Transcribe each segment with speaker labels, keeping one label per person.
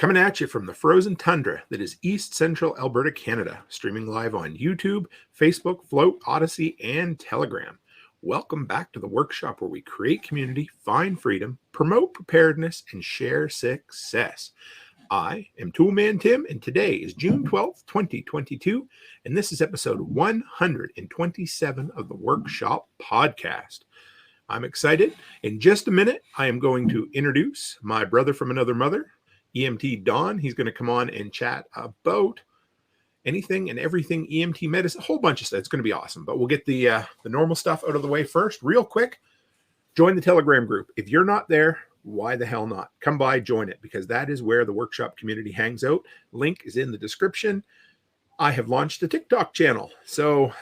Speaker 1: Coming at you from the frozen tundra that is East Central Alberta, Canada, streaming live on YouTube, Facebook, Float, Odyssey, and Telegram. Welcome back to the workshop where we create community, find freedom, promote preparedness, and share success. I am Toolman Tim, and today is June 12th, 2022, and this is episode 127 of the Workshop Podcast. I'm excited. In just a minute, I am going to introduce my brother from another mother, EMT Don. He's going to come on and chat about anything and everything EMT medicine, a whole bunch of stuff. It's going to be awesome, but we'll get the normal stuff out of the way first. Real quick, join the Telegram group. If you're not there, why the hell not? Come by, join it, because that is where the workshop community hangs out. Link is in the description. I have launched a TikTok channel. So,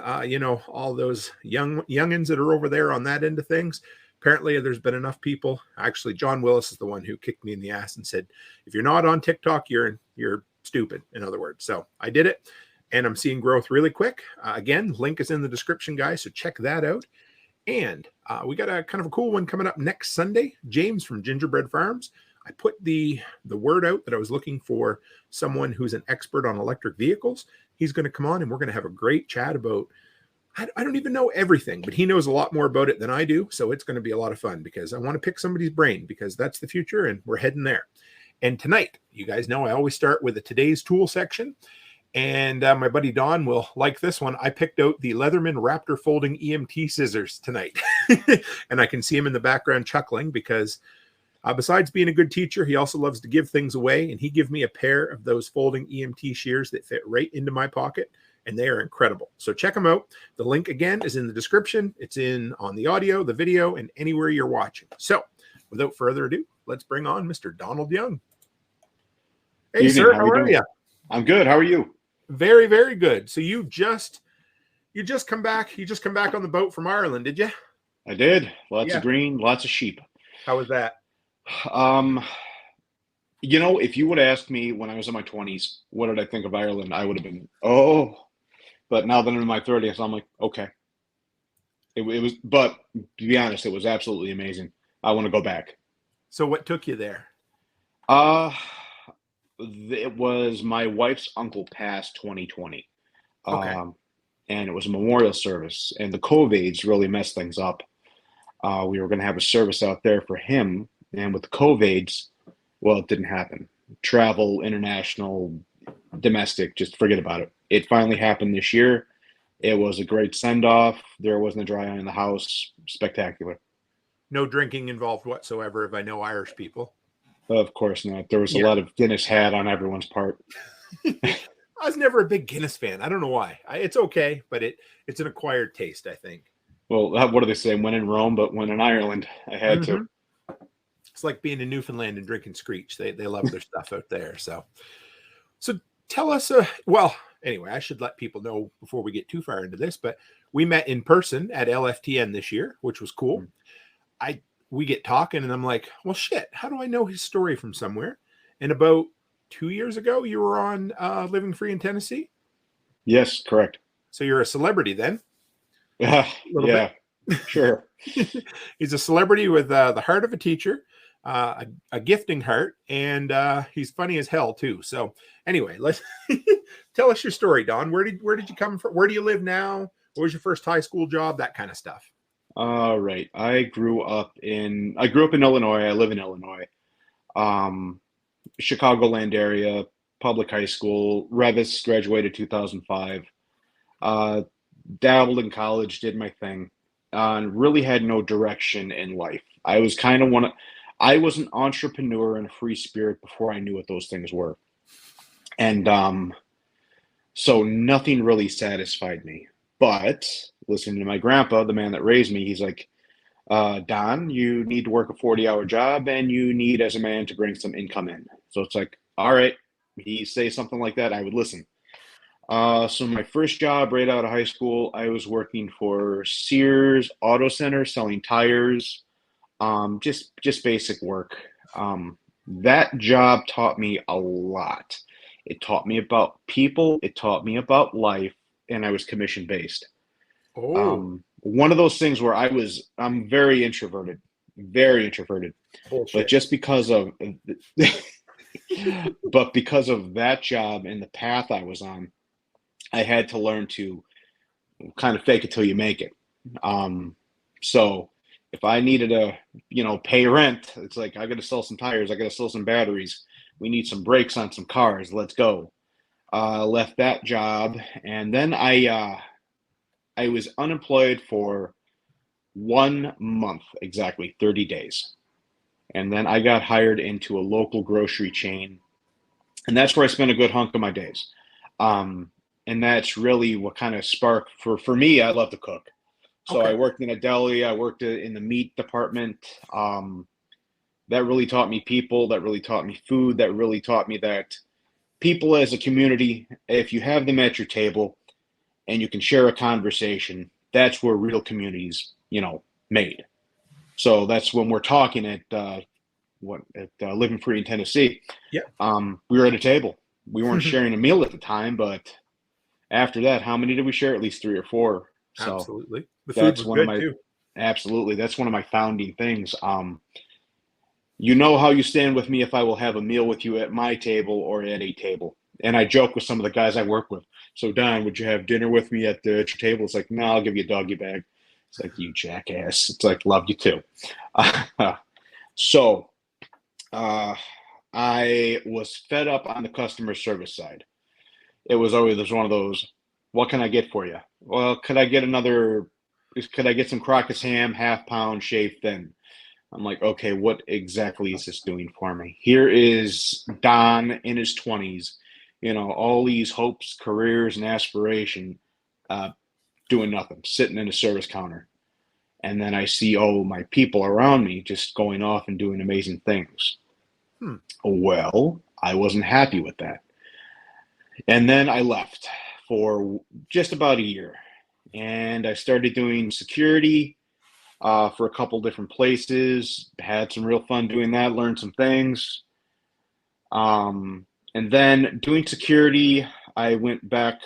Speaker 1: all those youngins that are over there on that end of things, apparently there's been enough people. Actually, John Willis is the one who kicked me in the ass and said, if you're not on TikTok, you're stupid, in other words. So I did it, and I'm seeing growth really quick. Again, link is in the description, guys, so check that out. And we got a kind of a cool one coming up next Sunday. James from Gingerbread Farms. I put the word out that I was looking for someone who's an expert on electric vehicles. He's going to come on, and we're going to have a great chat about, I don't even know everything, but he knows a lot more about it than I do. So it's going to be a lot of fun because I want to pick somebody's brain because that's the future and we're heading there. And tonight, you guys know I always start with a today's tool section. And my buddy Don will like this one. I picked out the Leatherman RAPTOR folding EMT scissors tonight. And I can see him in the background chuckling because besides being a good teacher, he also loves to give things away. And he gave me a pair of those folding EMT shears that fit right into my pocket. And they are incredible. So check them out. The link, again, is in the description. It's in on the audio, the video, and anywhere you're watching. So without further ado, let's bring on Mr. Donald Young. Hey, sir, how are you?
Speaker 2: I'm good. How are you?
Speaker 1: Very, very good. So you just come back. You just come back on the boat from Ireland, did you?
Speaker 2: I did. Lots of green, lots of sheep.
Speaker 1: How was that?
Speaker 2: If you would have asked me when I was in my 20s, what did I think of Ireland? I would have been, but now that I'm in my 30s, I'm like, okay. It was, but to be honest, it was absolutely amazing. I want to go back.
Speaker 1: So what took you there?
Speaker 2: It was my wife's uncle passed 2020.
Speaker 1: Okay.
Speaker 2: And it was a memorial service, and the COVIDs really messed things up. We were going to have a service out there for him, and with the COVIDs, well, it didn't happen. Travel, international, domestic, just forget about it. It finally happened this year. It was a great send-off. There wasn't a dry eye in the house. Spectacular.
Speaker 1: No drinking involved whatsoever, if I know Irish people.
Speaker 2: Of course not. There was a lot of Guinness had on everyone's part.
Speaker 1: I was never a big Guinness fan. I don't know why. It's okay, but it's an acquired taste, I think. Well,
Speaker 2: what do they say? When in Rome, but when in Ireland, I had to.
Speaker 1: It's like being in Newfoundland and drinking Screech. They love their stuff out there. So tell us, anyway, I should let people know before we get too far into this, but we met in person at LFTN this year, which was cool. We get talking and I'm like, well, shit, how do I know his story from somewhere? And about 2 years ago, you were on Living Free in Tennessee?
Speaker 2: Yes, correct.
Speaker 1: So you're a celebrity then?
Speaker 2: Yeah, sure.
Speaker 1: He's a celebrity with the heart of a teacher. A gifting heart, and he's funny as hell too. So anyway, let's tell us your story, Don. Where did you come from? Where do you live now? What was your first high school job? That kind of stuff.
Speaker 2: All right. I grew up in Illinois. I live in Illinois. Chicagoland area, public high school. Revis, graduated 2005. Dabbled in college, did my thing. Really had no direction in life. I was I was an entrepreneur and a free spirit before I knew what those things were. And so nothing really satisfied me. But listening to my grandpa, the man that raised me, he's like, Don, you need to work a 40-hour job and you need as a man to bring some income in. So it's like, all right, he say something like that, I would listen. So my first job right out of high school, I was working for Sears Auto Center selling tires. Just basic work. That job taught me a lot. It taught me about people. It taught me about life, and I was commission based. One of those things where I'm very introverted. Bullshit. But just because of But because of that job and the path I was on, I had to learn to kind of fake it till you make it. So if I needed to, pay rent, it's like I got to sell some tires, I got to sell some batteries. We need some brakes on some cars. Let's go. Left that job, and then I was unemployed for 1 month, exactly 30 days. And then I got hired into a local grocery chain, and that's where I spent a good hunk of my days. Um, and that's really what kind of sparked for me. I love to cook, so I
Speaker 1: Okay.
Speaker 2: worked in a deli. I worked in the meat department. That really taught me people. That really taught me food. That really taught me that people as a community, if you have them at your table and you can share a conversation, that's where real communities, made. So that's when we're talking at Living Free in Tennessee.
Speaker 1: Yeah.
Speaker 2: We were at a table. We weren't sharing a meal at the time, but after that, how many did we share? At least 3 or 4. So
Speaker 1: Absolutely. The food
Speaker 2: that's
Speaker 1: was
Speaker 2: one of
Speaker 1: good
Speaker 2: my
Speaker 1: too.
Speaker 2: absolutely that's one of my founding things. You know how you stand with me if I will have a meal with you at my table or at a table. And I joke with some of the guys I work with. So, Don, would you have dinner with me at your table? It's like, no, I'll give you a doggy bag. It's like, you jackass. It's like, love you too. So, I was fed up on the customer service side. It was always one of those, what can I get for you? Well, could I get some Crockett's ham, half pound, shaved thin? I'm like, okay, what exactly is this doing for me? Here is Don in his 20s, all these hopes, careers, and aspiration, uh, doing nothing, sitting in a service counter. And then I see, my people around me just going off and doing amazing things.
Speaker 1: Hmm.
Speaker 2: Well, I wasn't happy with that. And then I left for just about a year. And I started doing security for a couple different places. Had some real fun doing that, learned some things. And then doing security, I went back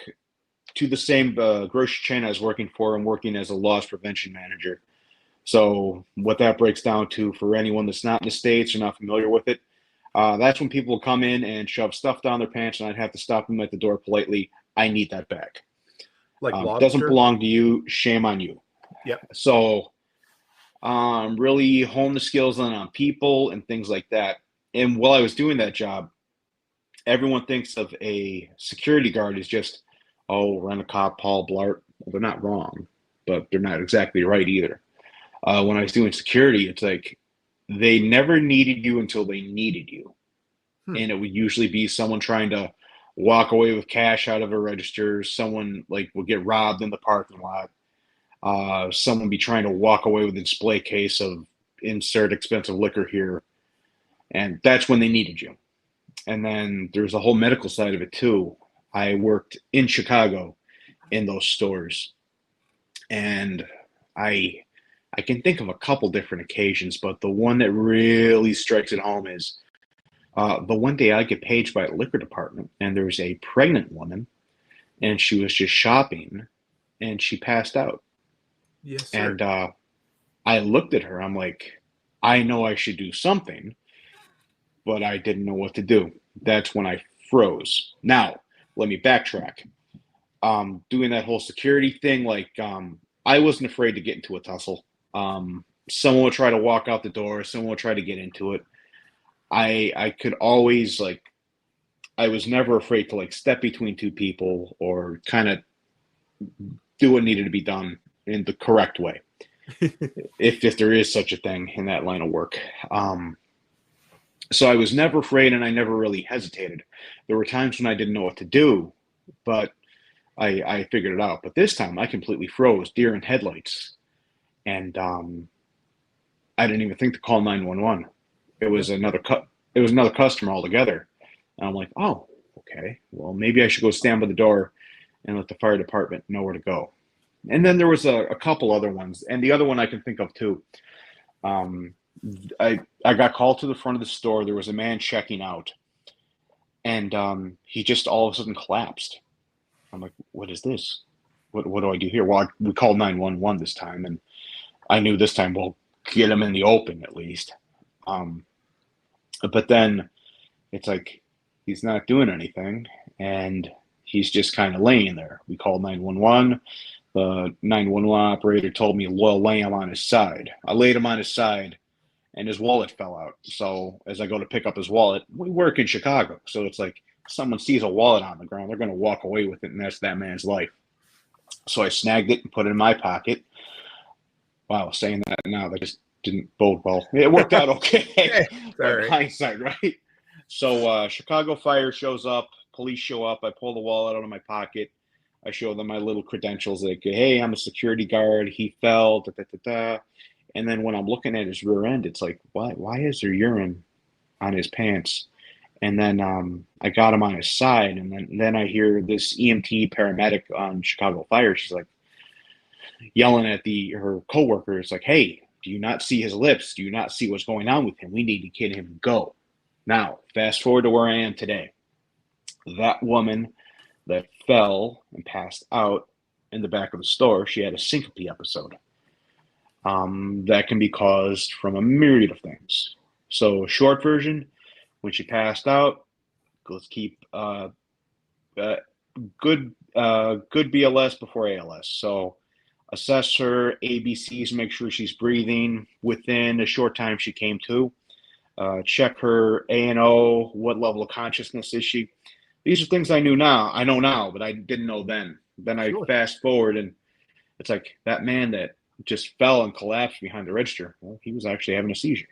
Speaker 2: to the same grocery chain I was working for. I'm working as a loss prevention manager. So what that breaks down to, for anyone that's not in the States or not familiar with it, that's when people come in and shove stuff down their pants, and I'd have to stop them at the door politely. I need that back.
Speaker 1: Like
Speaker 2: Doesn't
Speaker 1: lobster.
Speaker 2: belong to you. Shame on you.
Speaker 1: Yep.
Speaker 2: So really hone the skills on people and things like that. And while I was doing that job, everyone thinks of a security guard as just, rent a cop, Paul Blart. Well, they're not wrong, but they're not exactly right either. When I was doing security, it's like they never needed you until they needed you.
Speaker 1: Hmm.
Speaker 2: And it would usually be someone trying to walk away with cash out of a register. Someone like would get robbed in the parking lot. Someone be trying to walk away with a display case of insert expensive liquor here. And that's when they needed you. And then there's a whole medical side of it too. I worked in Chicago in those stores. And I I can think of a couple different occasions, but the one that really strikes it home is the one day I get paged by a liquor department, and there was a pregnant woman, and she was just shopping, and she passed out.
Speaker 1: Yes, sir.
Speaker 2: And I looked at her. I'm like, I know I should do something, but I didn't know what to do. That's when I froze. Now, let me backtrack. Doing that whole security thing, I wasn't afraid to get into a tussle. Someone would try to walk out the door, someone would try to get into it. I could always I was never afraid to step between two people or kind of do what needed to be done in the correct way, if there is such a thing in that line of work. So I was never afraid, and I never really hesitated. There were times when I didn't know what to do, but I figured it out. But this time I completely froze, deer in headlights, and I didn't even think to call 911. It
Speaker 1: Yeah.
Speaker 2: was it was another customer altogether. And I'm like, oh, okay. Well, maybe I should go stand by the door and let the fire department know where to go. And then there was a couple other ones, and the other one I can think of too. Um, I got called to the front of the store. There was a man checking out, and he just all of a sudden collapsed. I'm like, what is this? What do I do here? Well, we called 911 this time, and I knew this time we'll get him in the open at least. But then it's like he's not doing anything, and he's just kind of laying there. We called 911. The 911 operator told me, well, lay him on his side. I laid him on his side, and his wallet fell out. So as I go to pick up his wallet, we work in Chicago, so it's like someone sees a wallet on the ground, they're going to walk away with it, and that's that man's life. So I snagged it and put it in my pocket. Wow, saying that now, that just didn't bode well. It worked out okay. But
Speaker 1: right.
Speaker 2: hindsight, right? So Chicago Fire shows up, police show up. I pull the wallet out of my pocket. I show them my little credentials, like, hey, I'm a security guard. He fell, da, da, da, da. And then when I'm looking at his rear end, it's like, why is there urine on his pants? And then I got him on his side, and then I hear this EMT paramedic on Chicago Fire. She's like yelling at her coworker. It's like, hey, do you not see his lips? Do you not see what's going on with him? We need to get him to go. Now, fast forward to where I am today. That woman that fell and passed out in the back of the store, she had a syncope episode. That can be caused from a myriad of things. So, short version, when she passed out, let's keep good BLS before ALS. So, assess her ABCs, make sure she's breathing within a short time she came to. Check her A&O, what level of consciousness is she? These are things I know now, but I didn't know then. Then I fast forward, and it's like that man that just fell and collapsed behind the register. Well, he was actually having a seizure.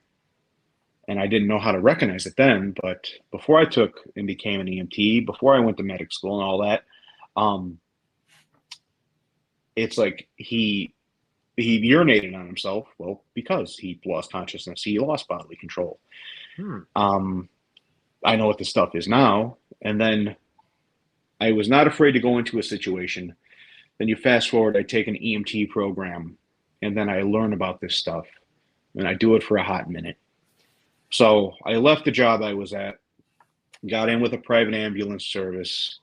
Speaker 2: And I didn't know how to recognize it then, but before I took and became an EMT, before I went to medic school and all that, it's like he urinated on himself. Well, because he lost consciousness, he lost bodily control. I know what this stuff is now. And then I was not afraid to go into a situation. Then you fast forward, I take an EMT program, and then I learn about this stuff, and I do it for a hot minute. So I left the job I was at, got in with a private ambulance service,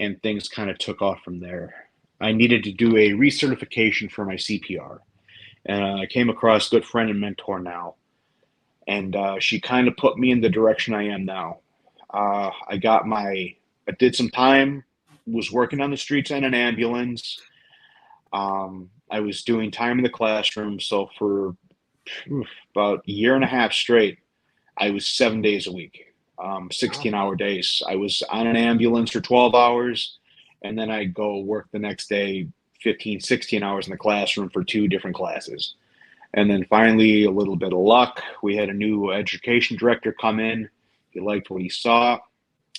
Speaker 2: and things kind of took off from there. I needed to do a recertification for my CPR. And I came across a good friend and mentor now. And she kind of put me in the direction I am now. I did some time, was working on the streets in an ambulance. I was doing time in the classroom. So for about a year and a half straight, I was 7 days a week, 16-hour days. I was on an ambulance for 12 hours, and then I'd go work the next day 15, 16 hours in the classroom for 2 different classes. And then finally, a little bit of luck, we had a new education director come in. He liked what he saw.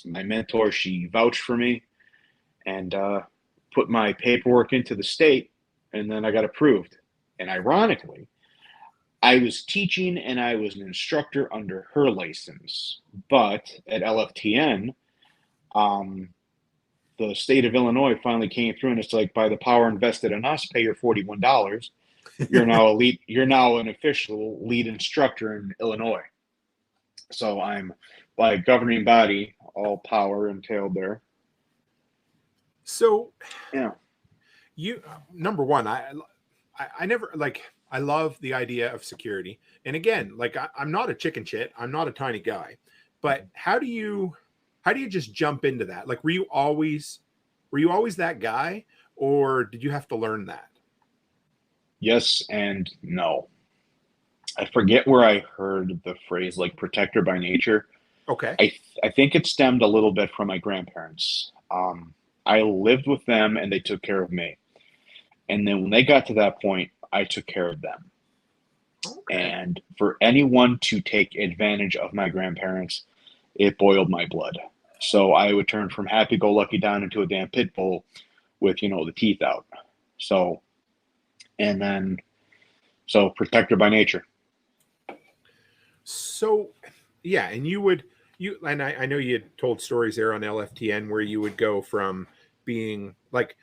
Speaker 2: My mentor, she vouched for me and put my paperwork into the state, and then I got approved. And ironically, I was teaching and I was an instructor under her license. But at LFTN, the state of Illinois finally came through, and it's like, by the power invested in us, pay your $41. You're now an official lead instructor in Illinois. So I'm, by a governing body, all power entailed there.
Speaker 1: So,
Speaker 2: yeah,
Speaker 1: you, number one, I never, like, I love the idea of security. And again, like, I'm not a chicken shit. I'm not a tiny guy, but how do you just jump into that? Like, were you always that guy, or did you have to learn that?
Speaker 2: Yes and no. I forget where I heard the phrase, like, protector by nature.
Speaker 1: Okay.
Speaker 2: I think it stemmed a little bit from my grandparents. I lived with them and they took care of me. And then when they got to that point, I took care of them. Okay. And for anyone to take advantage of my grandparents, it boiled my blood. So I would turn from happy-go-lucky down into a damn pit bull with, the teeth out. So protector by nature.
Speaker 1: So, yeah, and I know you had told stories there on LFTN where you would go from being like,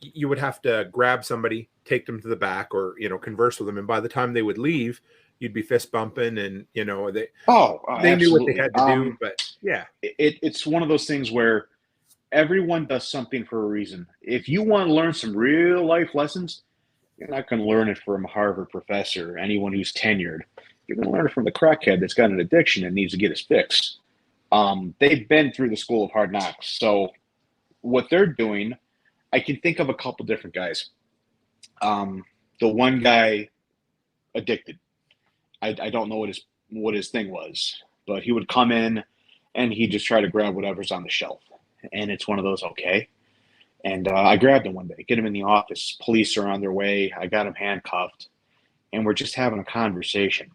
Speaker 1: you would have to grab somebody, take them to the back, or converse with them, and by the time they would leave, you'd be fist bumping, and they knew what they had to do. But yeah,
Speaker 2: it's one of those things where everyone does something for a reason. If you want to learn some real life lessons, you're not going to learn it from a Harvard professor or anyone who's tenured. You're going to learn it from the crackhead that's got an addiction and needs to get his fix. They've been through the school of hard knocks. So what they're doing, I can think of a couple different guys. The one guy addicted. I don't know what his thing was, but he would come in and he'd just try to grab whatever's on the shelf. And it's one of those, okay. And I grabbed him one day, get him in the office. Police are on their way. I got him handcuffed, and we're just having a conversation.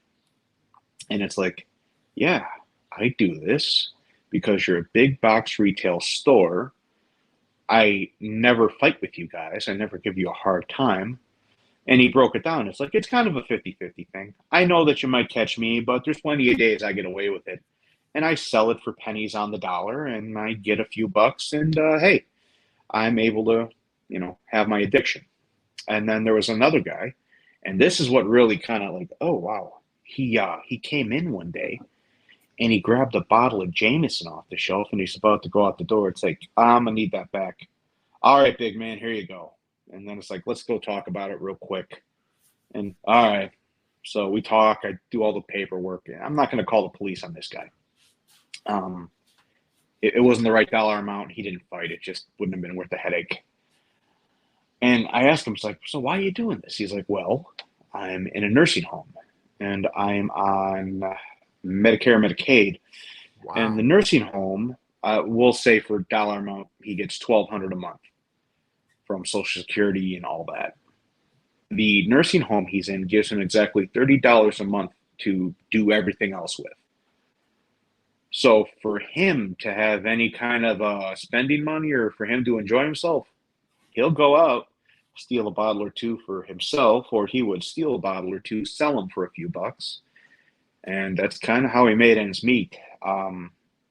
Speaker 2: And it's like, yeah, I do this because you're a big box retail store. I never fight with you guys. I never give you a hard time. And he broke it down. It's like, it's kind of a 50-50 thing. I know that you might catch me, but there's plenty of days I get away with it. And I sell it for pennies on the dollar, and I get a few bucks, and hey, I'm able to, have my addiction. And then there was another guy, and this is what really kind of like, oh, wow. He came in one day, and he grabbed a bottle of Jameson off the shelf, and he's about to go out the door. It's like, I'm going to need that back. All right, big man, here you go. And then it's like, let's go talk about it real quick. And all right. So we talk. I do all the paperwork. I'm not going to call the police on this guy. It wasn't the right dollar amount. He didn't fight. It just wouldn't have been worth the headache. And I asked him, it's like, so why are you doing this? He's like, well, I'm in a nursing home, and I'm on Medicare, Medicaid.
Speaker 1: Wow.
Speaker 2: And the nursing home, we'll say for dollar amount, he gets $1,200 a month from Social Security and all that. The nursing home he's in gives him exactly $30 a month to do everything else with. So for him to have any kind of spending money, or for him to enjoy himself, he'll go out, steal a bottle or two for himself, or he would steal a bottle or two, sell them for a few bucks. And that's kind of how he made ends meet.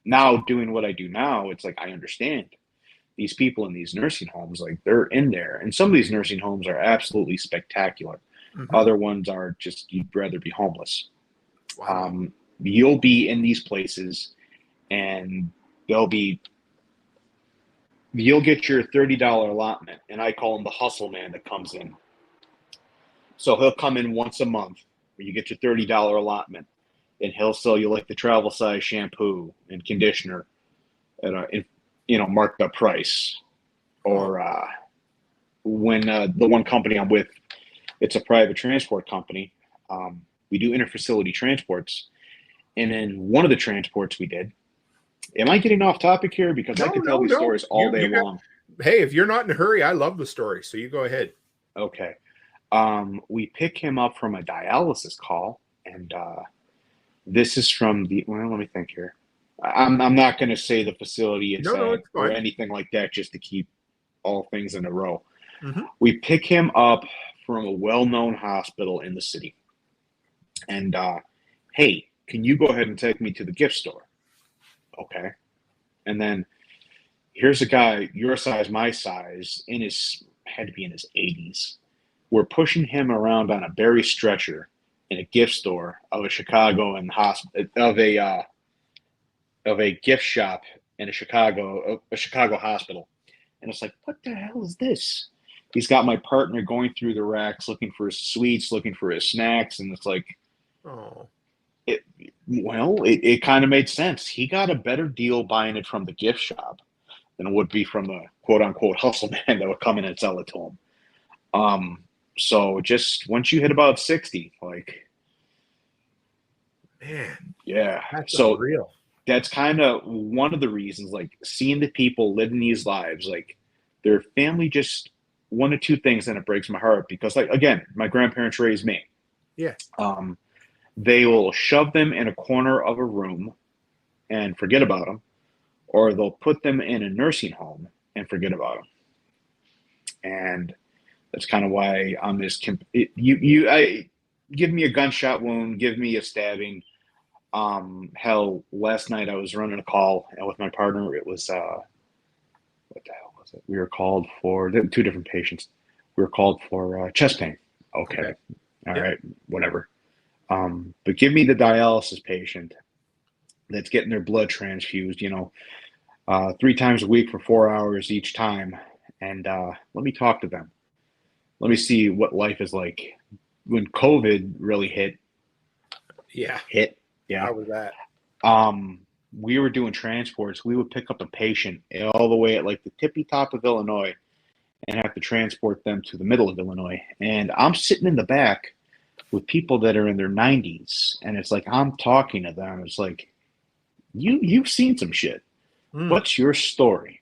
Speaker 2: Now doing what I do now, it's like, I understand these people in these nursing homes, like, they're in there. And some of these nursing homes are absolutely spectacular. Mm-hmm. Other ones are just, you'd rather be homeless. Wow. You'll be in these places, and you'll get your $30 allotment, and I call him the hustle man that comes in. So he'll come in once a month where you get your $30 allotment, and he'll sell you like the travel size shampoo and conditioner at a marked up price. Or when the one company I'm with, it's a private transport company. We do interfacility transports. And in one of the transports we did, am I getting off topic here? Because I could tell these stories all day long.
Speaker 1: Hey, if you're not in a hurry, I love the story. So you go ahead.
Speaker 2: Okay. We pick him up from a dialysis call. And this is from let me think here. I'm not going to say the facility it's at or anything like that, just to keep all things in a row. Mm-hmm. We pick him up from a well-known hospital in the city. And, hey, can you go ahead and take me to the gift store? Okay. And then here's a guy, your size, my size, had to be in his 80s. We're pushing him around on a berry stretcher in a gift store of a Chicago and of a gift shop in a Chicago hospital. And it's like, what the hell is this? He's got my partner going through the racks, looking for his sweets, looking for his snacks. And it's like,
Speaker 1: oh,
Speaker 2: it kind of made sense. He got a better deal buying it from the gift shop than it would be from the quote unquote hustle man that would come in and sell it to him. So just once you hit about 60, like,
Speaker 1: man,
Speaker 2: yeah.
Speaker 1: That's
Speaker 2: so
Speaker 1: unreal.
Speaker 2: That's kind of one of the reasons, like, seeing the people living these lives, like, their family, just one or two things, and it breaks my heart because, like, again, my grandparents raised me.
Speaker 1: Yeah.
Speaker 2: They will shove them in a corner of a room and forget about them, or they'll put them in a nursing home and forget about them. And that's kind of why I'm this. I give me a gunshot wound, give me a stabbing. Hell, last night I was running a call, and with my partner, it was what the hell was it? We were called for two different patients. We were called for chest pain. Okay. All right, whatever. But give me the dialysis patient that's getting their blood transfused, 3 times a week for 4 hours each time. And let me talk to them. Let me see what life is like. When COVID really hit.
Speaker 1: Yeah.
Speaker 2: Yeah.
Speaker 1: How was that?
Speaker 2: we were doing transports, we would pick up a patient all the way at like the tippy top of Illinois and have to transport them to the middle of Illinois. And I'm sitting in the back with people that are in their 90s, and it's like I'm talking to them. It's like, you've seen some shit. What's your story?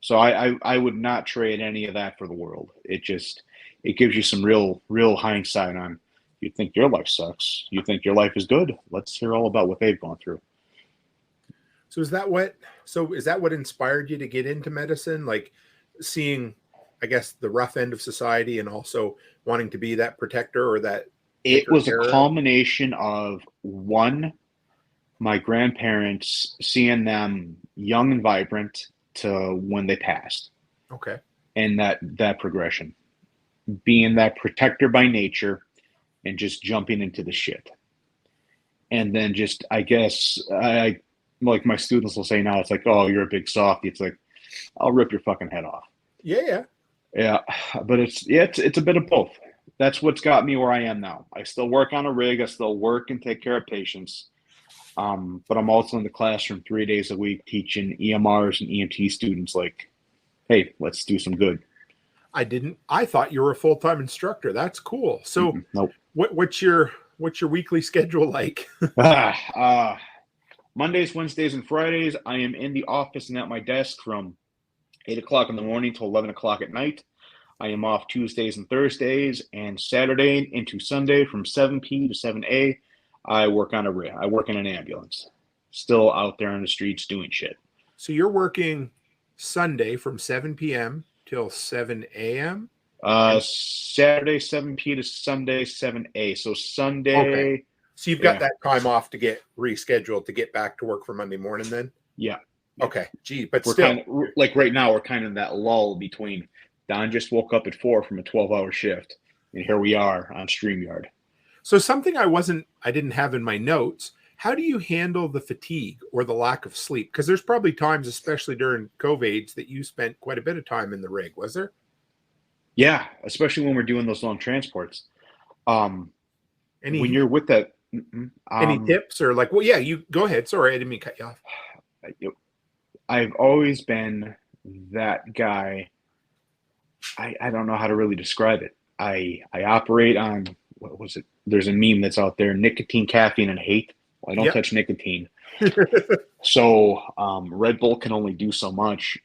Speaker 2: So I would not trade any of that for the world. It gives you some real hindsight on, you think your life sucks, you think your life is good, let's hear all about what they've gone through.
Speaker 1: So is that what inspired you to get into medicine? Like seeing, I guess, the rough end of society and also wanting to be that protector or that.
Speaker 2: It was a culmination of, one, my grandparents, seeing them young and vibrant to when they passed.
Speaker 1: Okay.
Speaker 2: And that progression, being that protector by nature and just jumping into the shit. And then just, I guess, like my students will say now, it's like, oh, you're a big softie. It's like, I'll rip your fucking head off.
Speaker 1: Yeah.
Speaker 2: But it's a bit of both. That's what's got me where I am now. I still work on a rig. I still work and take care of patients. But I'm also in the classroom 3 days a week teaching EMRs and EMT students, like, hey, let's do some good.
Speaker 1: I thought you were a full-time instructor. That's cool. So
Speaker 2: Nope.
Speaker 1: What's your weekly schedule like?
Speaker 2: Mondays, Wednesdays, and Fridays, I am in the office and at my desk from 8 o'clock in the morning till 11 o'clock at night. I am off Tuesdays and Thursdays, and Saturday into Sunday from 7 p to 7 a. I work on a rig. I work in an ambulance. Still out there on the streets doing shit.
Speaker 1: So you're working Sunday from 7 p.m. till 7 a.m.?
Speaker 2: Saturday 7 p to Sunday 7 a. So Sunday.
Speaker 1: Okay. So you've got that time off to get rescheduled to get back to work for Monday morning then?
Speaker 2: Yeah.
Speaker 1: Okay. Gee, but
Speaker 2: we're
Speaker 1: still.
Speaker 2: Like right now, we're kind of in that lull between Don just woke up at 4 from a 12-hour shift, and here we are on StreamYard.
Speaker 1: So something I didn't have in my notes, how do you handle the fatigue or the lack of sleep? Because there's probably times, especially during COVID, that you spent quite a bit of time in the rig, was there?
Speaker 2: Yeah, especially when we're doing those long transports. When you're with that.
Speaker 1: Any tips or like, well, yeah, you go ahead. Sorry, I didn't mean to cut you off.
Speaker 2: I've always been that guy. I don't know how to really describe it. I operate on, what was it? There's a meme that's out there, nicotine, caffeine, and hate. Well, I don't touch nicotine. So Red Bull can only do so much.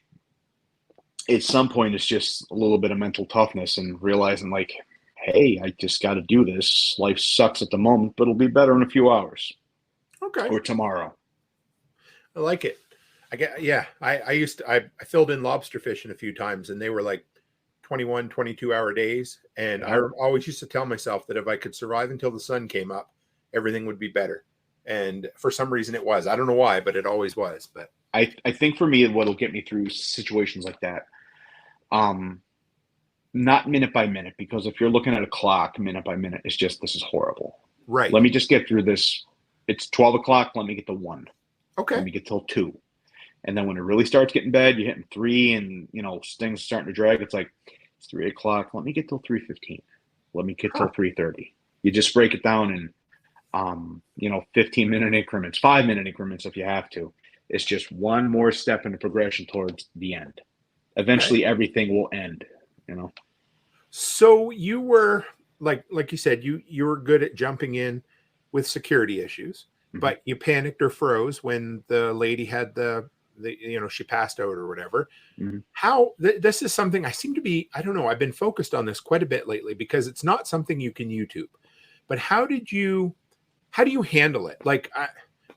Speaker 2: At some point, it's just a little bit of mental toughness and realizing, like, hey, I just got to do this. Life sucks at the moment, but it'll be better in a few hours.
Speaker 1: Okay.
Speaker 2: Or tomorrow.
Speaker 1: I like it. I filled in lobster fishing a few times, and they were like 21, 22-hour days. And I always used to tell myself that if I could survive until the sun came up, everything would be better. And for some reason it was. I don't know why, but it always was. But
Speaker 2: I think for me, what'll get me through situations like that, not minute by minute, because if you're looking at a clock minute by minute, it's just, this is horrible.
Speaker 1: Right.
Speaker 2: Let me just get through this. It's 12 o'clock. Let me get to 1.
Speaker 1: Okay.
Speaker 2: Let me get till 2. And then when it really starts getting bad, you're hitting 3 and, things starting to drag. It's like, it's 3 o'clock. Let me get till 3:15. Let me get till 3:30. You just break it down in, 15-minute increments, 5-minute increments if you have to. It's just one more step in the progression towards the end. Eventually, everything will end,
Speaker 1: So you were, like you said, you were good at jumping in with security issues, but you panicked or froze when the lady had she passed out or whatever. How this is something I seem to be, I don't know, I've been focused on this quite a bit lately because it's not something you can YouTube. But how do you handle it? Like,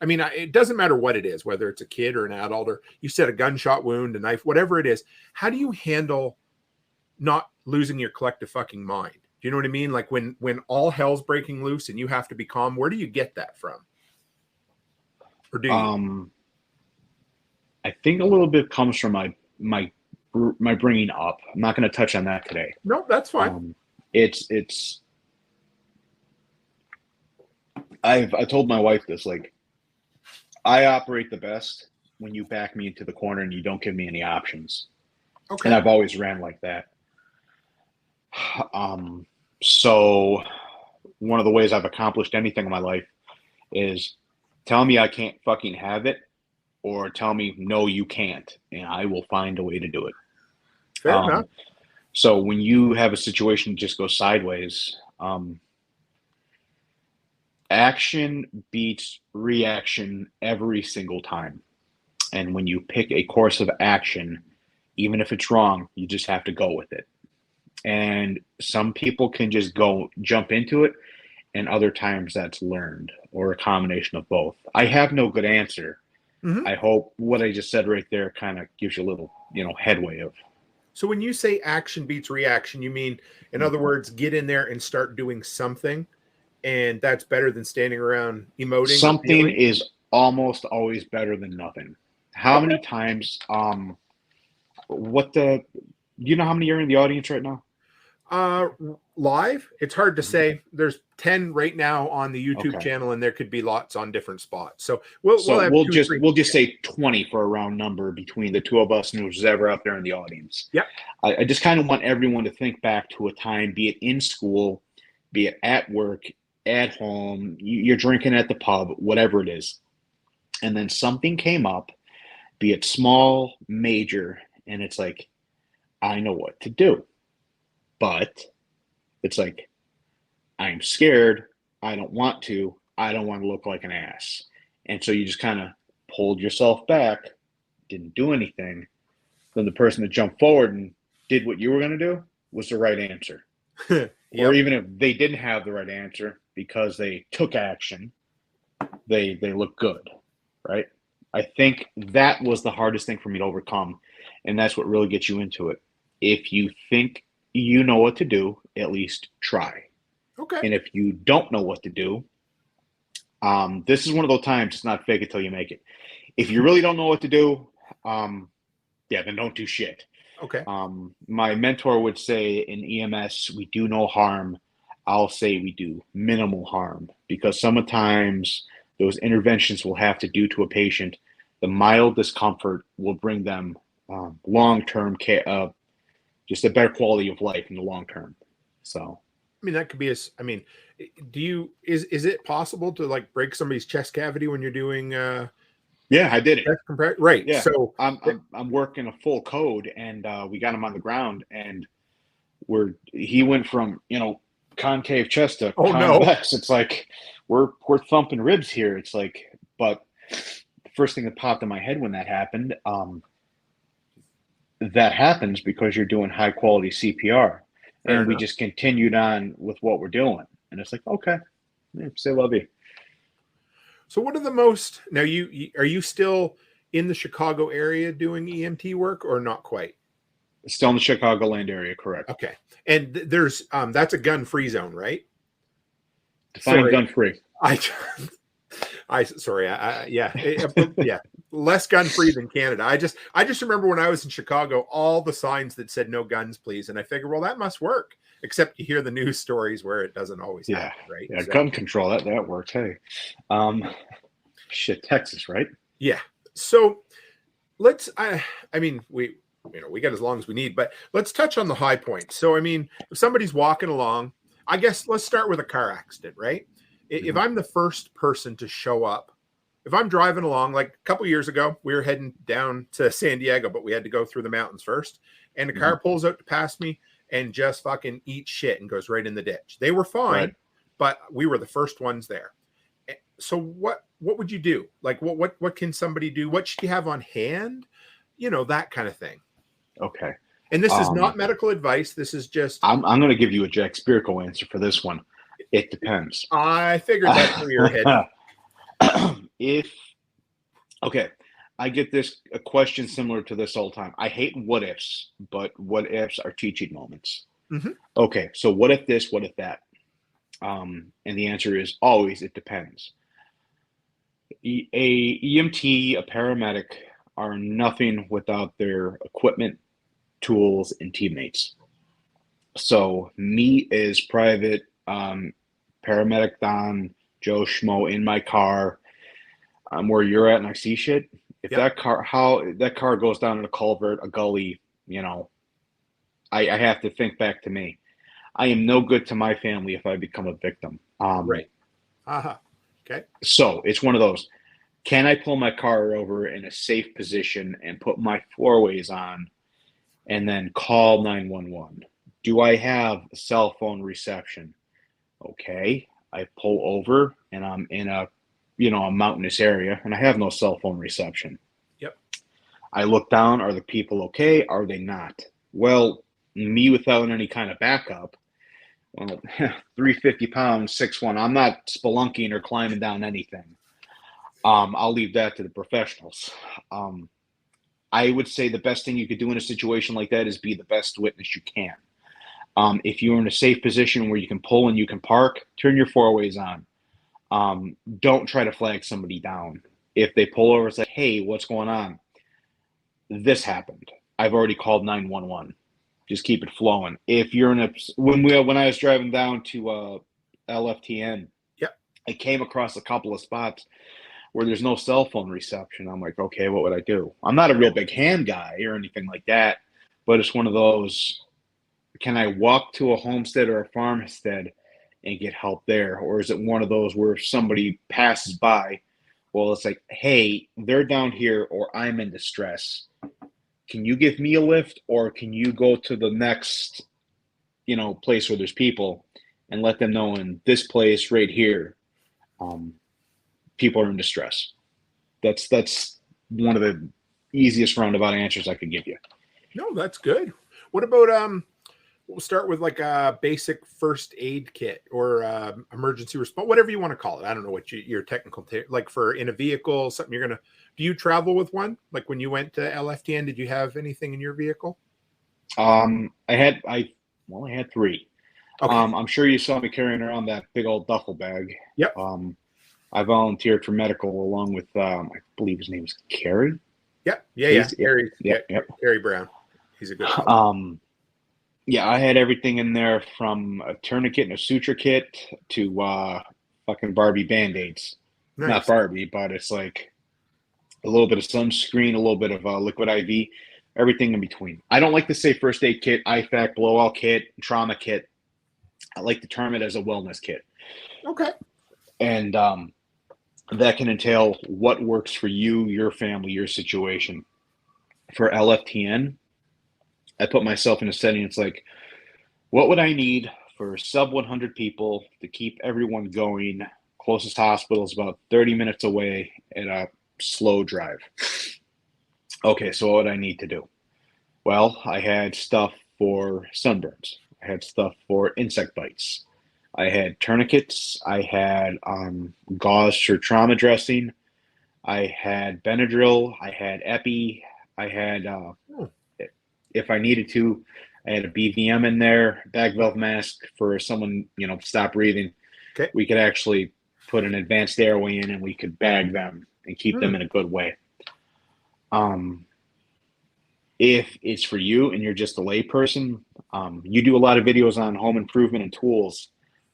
Speaker 1: I mean, it doesn't matter what it is, whether it's a kid or an adult, or you said a gunshot wound, a knife, whatever it is. How do you handle not losing your collective fucking mind? Do you know what I mean? Like when all hell's breaking loose and you have to be calm, where do you get that from? Or do you?
Speaker 2: I think a little bit comes from my bringing up. I'm not going to touch on that today.
Speaker 1: No, that's fine.
Speaker 2: I told my wife this, like, I operate the best when you back me into the corner and you don't give me any options.
Speaker 1: Okay.
Speaker 2: And I've always ran like that. So one of the ways I've accomplished anything in my life is tell me I can't fucking have it, or tell me, no, you can't, and I will find a way to do it.
Speaker 1: Fair enough.
Speaker 2: So when you have a situation just go sideways, action beats reaction every single time. And when you pick a course of action, even if it's wrong, you just have to go with it. And some people can just jump into it, and other times that's learned, or a combination of both. I have no good answer.
Speaker 1: Mm-hmm.
Speaker 2: I hope what I just said right there kind of gives you a little, headway of.
Speaker 1: So when you say action beats reaction, you mean, in other words, get in there and start doing something, and that's better than standing around emoting?
Speaker 2: Something is almost always better than nothing. How many times, do you know how many are in the audience right now?
Speaker 1: Live, it's hard to say. There's 10 right now on the YouTube
Speaker 2: Okay.
Speaker 1: channel, and there could be lots on different spots. So
Speaker 2: we'll just say 20 for a round number between the two of us and who's ever out there in the audience.
Speaker 1: Yep.
Speaker 2: I just kind of want everyone to think back to a time, be it in school, be it at work, at home, you're drinking at the pub, whatever it is, and then something came up, be it small, major, and it's like, I know what to do. But it's like, I'm scared. I don't want to. I don't want to look like an ass. And so you just kind of pulled yourself back, didn't do anything. Then the person that jumped forward and did what you were going to do was the right answer.
Speaker 1: Yep.
Speaker 2: Or even if they didn't have the right answer because they took action, they look good, right? I think that was the hardest thing for me to overcome. And that's what really gets you into it. If you think you know what to do, at least try.
Speaker 1: Okay.
Speaker 2: And if you don't know what to do, this is one of those times, it's not fake it till you make it. If you really don't know what to do, then don't do shit.
Speaker 1: Okay.
Speaker 2: My mentor would say in EMS, we do no harm. I'll say we do minimal harm, because sometimes those interventions we'll have to do to a patient, the mild discomfort will bring them long-term care, just a better quality of life in the long term. So,
Speaker 1: I mean, that could be is it possible to like break somebody's chest cavity when you're doing
Speaker 2: yeah, I did it.
Speaker 1: Right.
Speaker 2: Yeah.
Speaker 1: So
Speaker 2: I'm working a full code, and we got him on the ground, and he went from, concave chest to convex. It's like we're thumping ribs here. It's like, but the first thing that popped in my head when that happened, that happens because you're doing high quality CPR. And we just continued on with what we're doing. And it's like, okay, c'est la vie.
Speaker 1: So what are the most, now are you still in the Chicago area doing EMT work, or not quite?
Speaker 2: Still in the Chicagoland area, correct.
Speaker 1: Okay. And there's, that's a gun-free zone, right?
Speaker 2: Define gun-free.
Speaker 1: Yeah, less gun-free than Canada. I just remember when I was in Chicago, all the signs that said no guns, please, and I figured, well, that must work. Except you hear the news stories where it doesn't always happen, right?
Speaker 2: Yeah, so, gun control that works. Hey, Texas, right?
Speaker 1: Yeah. So let's. I mean, we got as long as we need, but let's touch on the high points. So I mean, if somebody's walking along, I guess let's start with a car accident, right? If I'm the first person to show up, if I'm driving along, like a couple years ago, we were heading down to San Diego, but we had to go through the mountains first. And the car pulls out to pass me and just fucking eats shit and goes right in the ditch. They were fine, but we were the first ones there. So what would you do? Like what can somebody do? What should you have on hand? That kind of thing.
Speaker 2: Okay.
Speaker 1: And this is not medical advice. This is just.
Speaker 2: I'm going to give you a Jack Spirko answer for this one. It depends.
Speaker 1: I figured that through your head.
Speaker 2: I get a question similar to this all the time. I hate what ifs, but what ifs are teaching moments.
Speaker 1: Mm-hmm.
Speaker 2: Okay, so what if this, what if that? And the answer is always, it depends. A EMT, a paramedic are nothing without their equipment, tools, and teammates. So me as private, paramedic Don, Joe Schmo in my car, I'm where you're at and I see shit. If that car goes down in a culvert, a gully, I have to think back to me. I am no good to my family if I become a victim.
Speaker 1: Right. Okay.
Speaker 2: So it's one of those. Can I pull my car over in a safe position and put my four ways on and then call 911? Do I have cell phone reception? Okay. I pull over and I'm in a mountainous area and I have no cell phone reception.
Speaker 1: Yep.
Speaker 2: I look down. Are the people okay? Are they not? Well, me without any kind of backup, well, 350 pounds, 6'1". I'm not spelunking or climbing down anything. I'll leave that to the professionals. I would say the best thing you could do in a situation like that is be the best witness you can. If you're in a safe position where you can pull and you can park, turn your four ways on. Don't try to flag somebody down. If they pull over, say, hey, what's going on? This happened. I've already called 911. Just keep it flowing. If you're in when I was driving down to LFTN,
Speaker 1: yep,
Speaker 2: I came across a couple of spots where there's no cell phone reception. I'm like, okay, what would I do? I'm not a real big hand guy or anything like that, but it's one of those, can I walk to a homestead or a farmstead and get help there? Or is it one of those where if somebody passes by, well, it's like, hey, they're down here or I'm in distress. Can you give me a lift or can you go to the next, place where there's people and let them know in this place right here, people are in distress. That's one of the easiest roundabout answers I could give you.
Speaker 1: No, that's good. What about we'll start with like a basic first aid kit or emergency response, whatever you want to call it. I don't know what your technical like for in a vehicle, something you're gonna. Do you travel with one? Like when you went to LFTN, did you have anything in your vehicle?
Speaker 2: I had three.
Speaker 1: Okay.
Speaker 2: I'm sure you saw me carrying around that big old duffel bag.
Speaker 1: Yep.
Speaker 2: I volunteered for medical along with I believe his name is Kerry.
Speaker 1: Yep. Yeah. Kerry.
Speaker 2: Yep.
Speaker 1: Kerry Brown. He's a good one.
Speaker 2: Yeah, I had everything in there from a tourniquet and a suture kit to fucking Barbie Band-Aids. Nice. Not Barbie, but it's like a little bit of sunscreen, a little bit of liquid IV, everything in between. I don't like to say first aid kit, IFAC, blowout kit, trauma kit. I like to term it as a wellness kit.
Speaker 1: Okay.
Speaker 2: And that can entail what works for you, your family, your situation. For LFTN, I put myself in a setting. It's like, what would I need for sub 100 people to keep everyone going? Closest hospital is about 30 minutes away at a slow drive. Okay, so what would I need to do? Well, I had stuff for sunburns. I had stuff for insect bites. I had tourniquets. I had gauze for trauma dressing. I had Benadryl. I had Epi. I had, if I needed to, I had a BVM in there, bag valve mask for someone, stop breathing.
Speaker 1: Okay.
Speaker 2: We could actually put an advanced airway in and we could bag them and keep them in a good way. If it's for you and you're just a layperson, you do a lot of videos on home improvement and tools.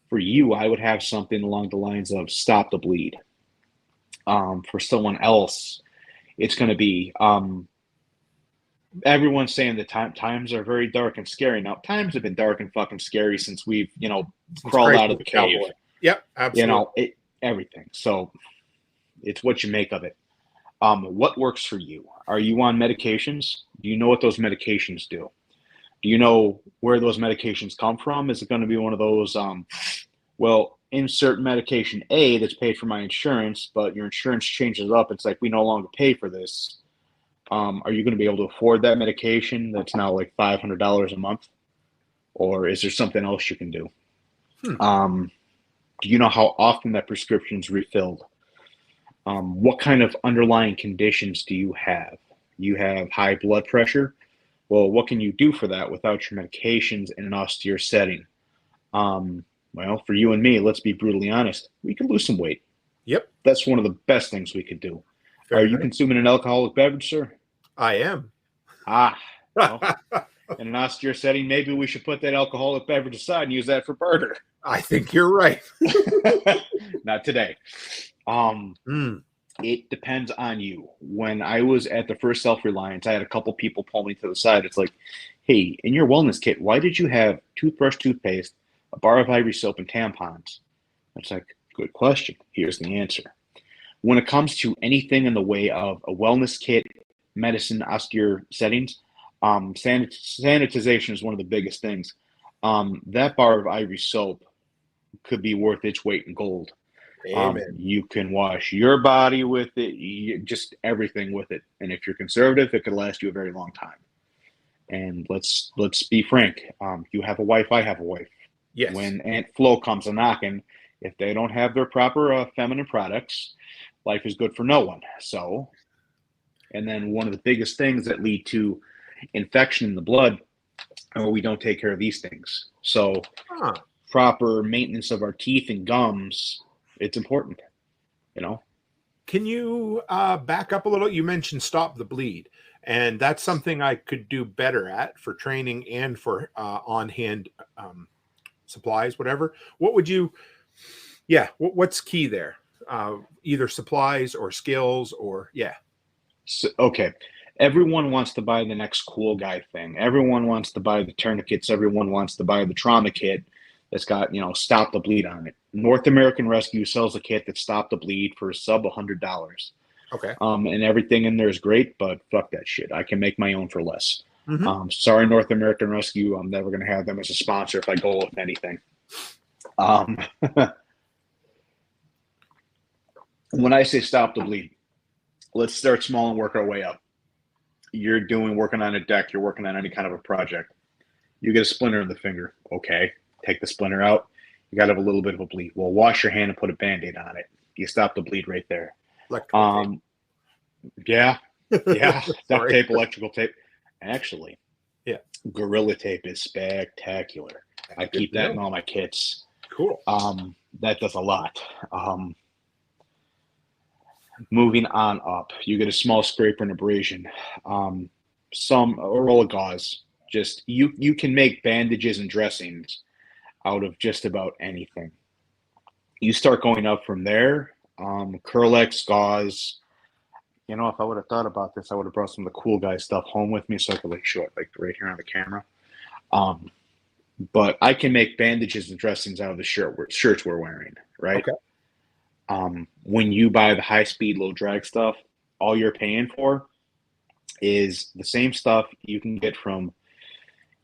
Speaker 2: For you, I would have something along the lines of stop the bleed. For someone else, it's going to be everyone's saying that times are very dark and scary. Now, times have been dark and fucking scary since we've, crawled out of the cave.
Speaker 1: Yep, absolutely.
Speaker 2: Everything. So it's what you make of it. What works for you? Are you on medications? Do you know what those medications do? Do you know where those medications come from? Is it going to be one of those, insert medication A that's paid for my insurance, but your insurance changes up. It's like, we no longer pay for this. Are you going to be able to afford that medication that's now like $500 a month? Or is there something else you can do? Do you know how often that prescription's refilled? What kind of underlying conditions do you have? You have high blood pressure. Well, what can you do for that without your medications in an austere setting? For you and me, let's be brutally honest. We could lose some weight.
Speaker 1: Yep.
Speaker 2: That's one of the best things we could do. Are you consuming an alcoholic beverage, sir?
Speaker 1: I am.
Speaker 2: In an austere setting, maybe we should put that alcoholic beverage aside and use that for barter.
Speaker 1: I think you're right.
Speaker 2: Not today. It depends on you. When I was at the first Self-Reliance, I had a couple people pull me to the side. It's like, hey, in your wellness kit, why did you have toothbrush, toothpaste, a bar of Ivory soap, and tampons? It's like, good question. Here's the answer. When it comes to anything in the way of a wellness kit, medicine, austere settings, sanitization is one of the biggest things. That bar of Ivory soap could be worth its weight in gold.
Speaker 1: Amen.
Speaker 2: You can wash your body with it, just everything with it. And if you're conservative, it could last you a very long time. And let's be frank. You have a wife, I have a wife.
Speaker 1: Yes.
Speaker 2: When Aunt Flo comes a knocking, if they don't have their proper feminine products, life is good for no one. So, and then one of the biggest things that lead to infection in the blood, or we don't take care of these things. So, proper maintenance of our teeth and gums, it's important, you know.
Speaker 1: Can you back up a little? You mentioned stop the bleed, and that's something I could do better at for training and for on-hand supplies, whatever. What would you, what's key there? Either supplies or skills or,
Speaker 2: So, okay. Everyone wants to buy the next cool guy thing. Everyone wants to buy the tourniquets. Everyone wants to buy the trauma kit that's got, stop the bleed on it. North American Rescue sells a kit that stop the bleed for sub $100.
Speaker 1: Okay.
Speaker 2: And everything in there is great, but fuck that shit. I can make my own for less.
Speaker 1: Mm-hmm.
Speaker 2: Sorry, North American Rescue. I'm never going to have them as a sponsor if I go with anything. When I say stop the bleed, let's start small and work our way up. You're working on a deck. You're working on any kind of a project. You get a splinter in the finger. Okay. Take the splinter out. You got to have a little bit of a bleed. Well, wash your hand and put a Band-Aid on it. You stop the bleed right there. Yeah. Duct tape, electrical tape. Actually, Gorilla Tape is spectacular. I keep that in all my kits.
Speaker 1: Cool.
Speaker 2: That does a lot. Moving on up, you get a small scraper and abrasion. A roll of gauze. Just you can make bandages and dressings out of just about anything. You start going up from there. Curlex, gauze. If I would have thought about this, I would have brought some of the cool guy stuff home with me so I could show it right here on the camera. But I can make bandages and dressings out of the shirts we're wearing, right?
Speaker 1: Okay.
Speaker 2: When you buy the high-speed, low-drag stuff, all you're paying for is the same stuff you can get from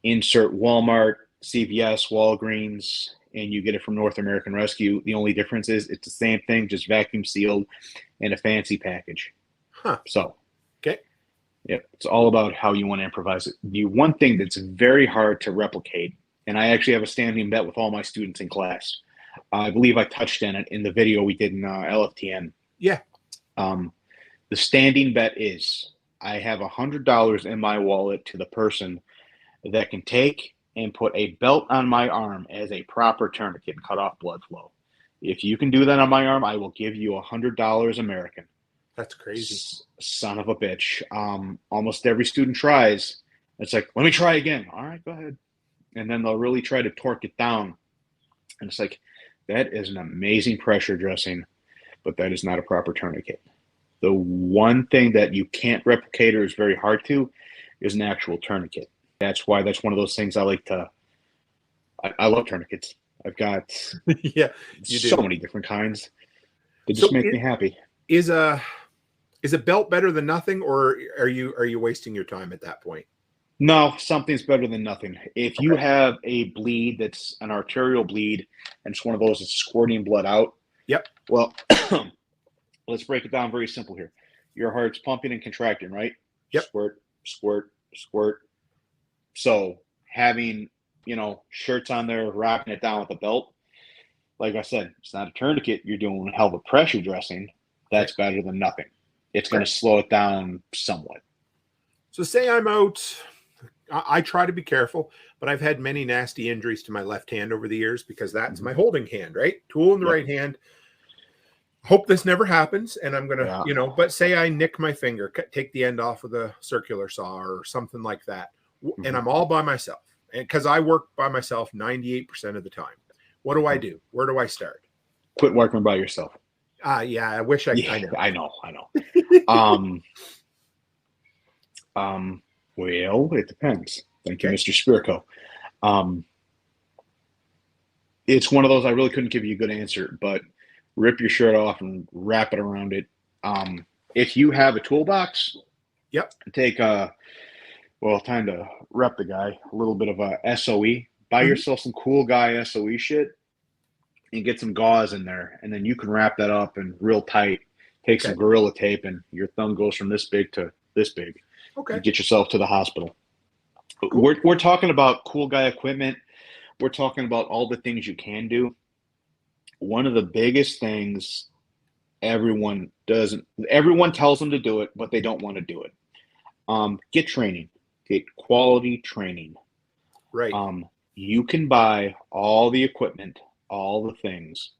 Speaker 2: insert Walmart, CVS, Walgreens, and you get it from North American Rescue. The only difference is it's the same thing, just vacuum sealed in a fancy package. So,
Speaker 1: okay.
Speaker 2: Yep, it's all about how you want to improvise it. The one thing that's very hard to replicate, and I actually have a standing bet with all my students in class. I believe I touched on it in the video we did in LFTN.
Speaker 1: Yeah.
Speaker 2: The standing bet is I have $100 in my wallet to the person that can take and put a belt on my arm as a proper tourniquet and cut off blood flow. If you can do that on my arm, I will give you $100 American.
Speaker 1: That's crazy.
Speaker 2: Son of a bitch. Almost every student tries. It's like, let me try again. All right, go ahead. And then they'll really try to torque it down. And it's like, that is an amazing pressure dressing, but that is not a proper tourniquet. The one thing that you can't replicate or is very hard to is an actual tourniquet. That's why that's one of those things I like to – I love tourniquets. I've got so many different kinds. They just make me happy.
Speaker 1: Is a belt better than nothing, or are you wasting your time at that point?
Speaker 2: No, something's better than nothing. If you have a bleed that's an arterial bleed and it's one of those that's squirting blood out.
Speaker 1: Yep.
Speaker 2: Well, let's break it down very simple here. Your heart's pumping and contracting, right?
Speaker 1: Yep.
Speaker 2: Squirt, squirt, squirt. So having, shirts on there, wrapping it down with a belt, like I said, it's not a tourniquet. You're doing a hell of a pressure dressing. That's better than nothing. It's going to slow it down somewhat.
Speaker 1: So say I'm out. I try to be careful, but I've had many nasty injuries to my left hand over the years because that's my holding hand, right? Tool in the right hand. Hope this never happens. And I'm going to, but say I nick my finger, take the end off with a circular saw or something like that. And I'm all by myself. And because I work by myself 98% of the time. What do I do? Where do I start?
Speaker 2: Quit working by yourself.
Speaker 1: Yeah, I wish I
Speaker 2: could. I know. Well, it depends. Thank you, Mr. Spirko. It's one of those I really couldn't give you a good answer, but rip your shirt off and wrap it around it. If you have a toolbox,
Speaker 1: Yep.
Speaker 2: take time to rep the guy, a little bit of a SOE. Buy yourself some cool guy SOE shit and get some gauze in there, and then you can wrap that up and real tight. Take some Gorilla Tape, and your thumb goes from this big to this big.
Speaker 1: Okay.
Speaker 2: You get yourself to the hospital.
Speaker 1: Cool.
Speaker 2: We're talking about cool guy equipment. We're talking about all the things you can do. One of the biggest things everyone tells them to do it, but they don't want to do it. Get training. Get quality training.
Speaker 1: Right.
Speaker 2: You can buy all the equipment, all the things,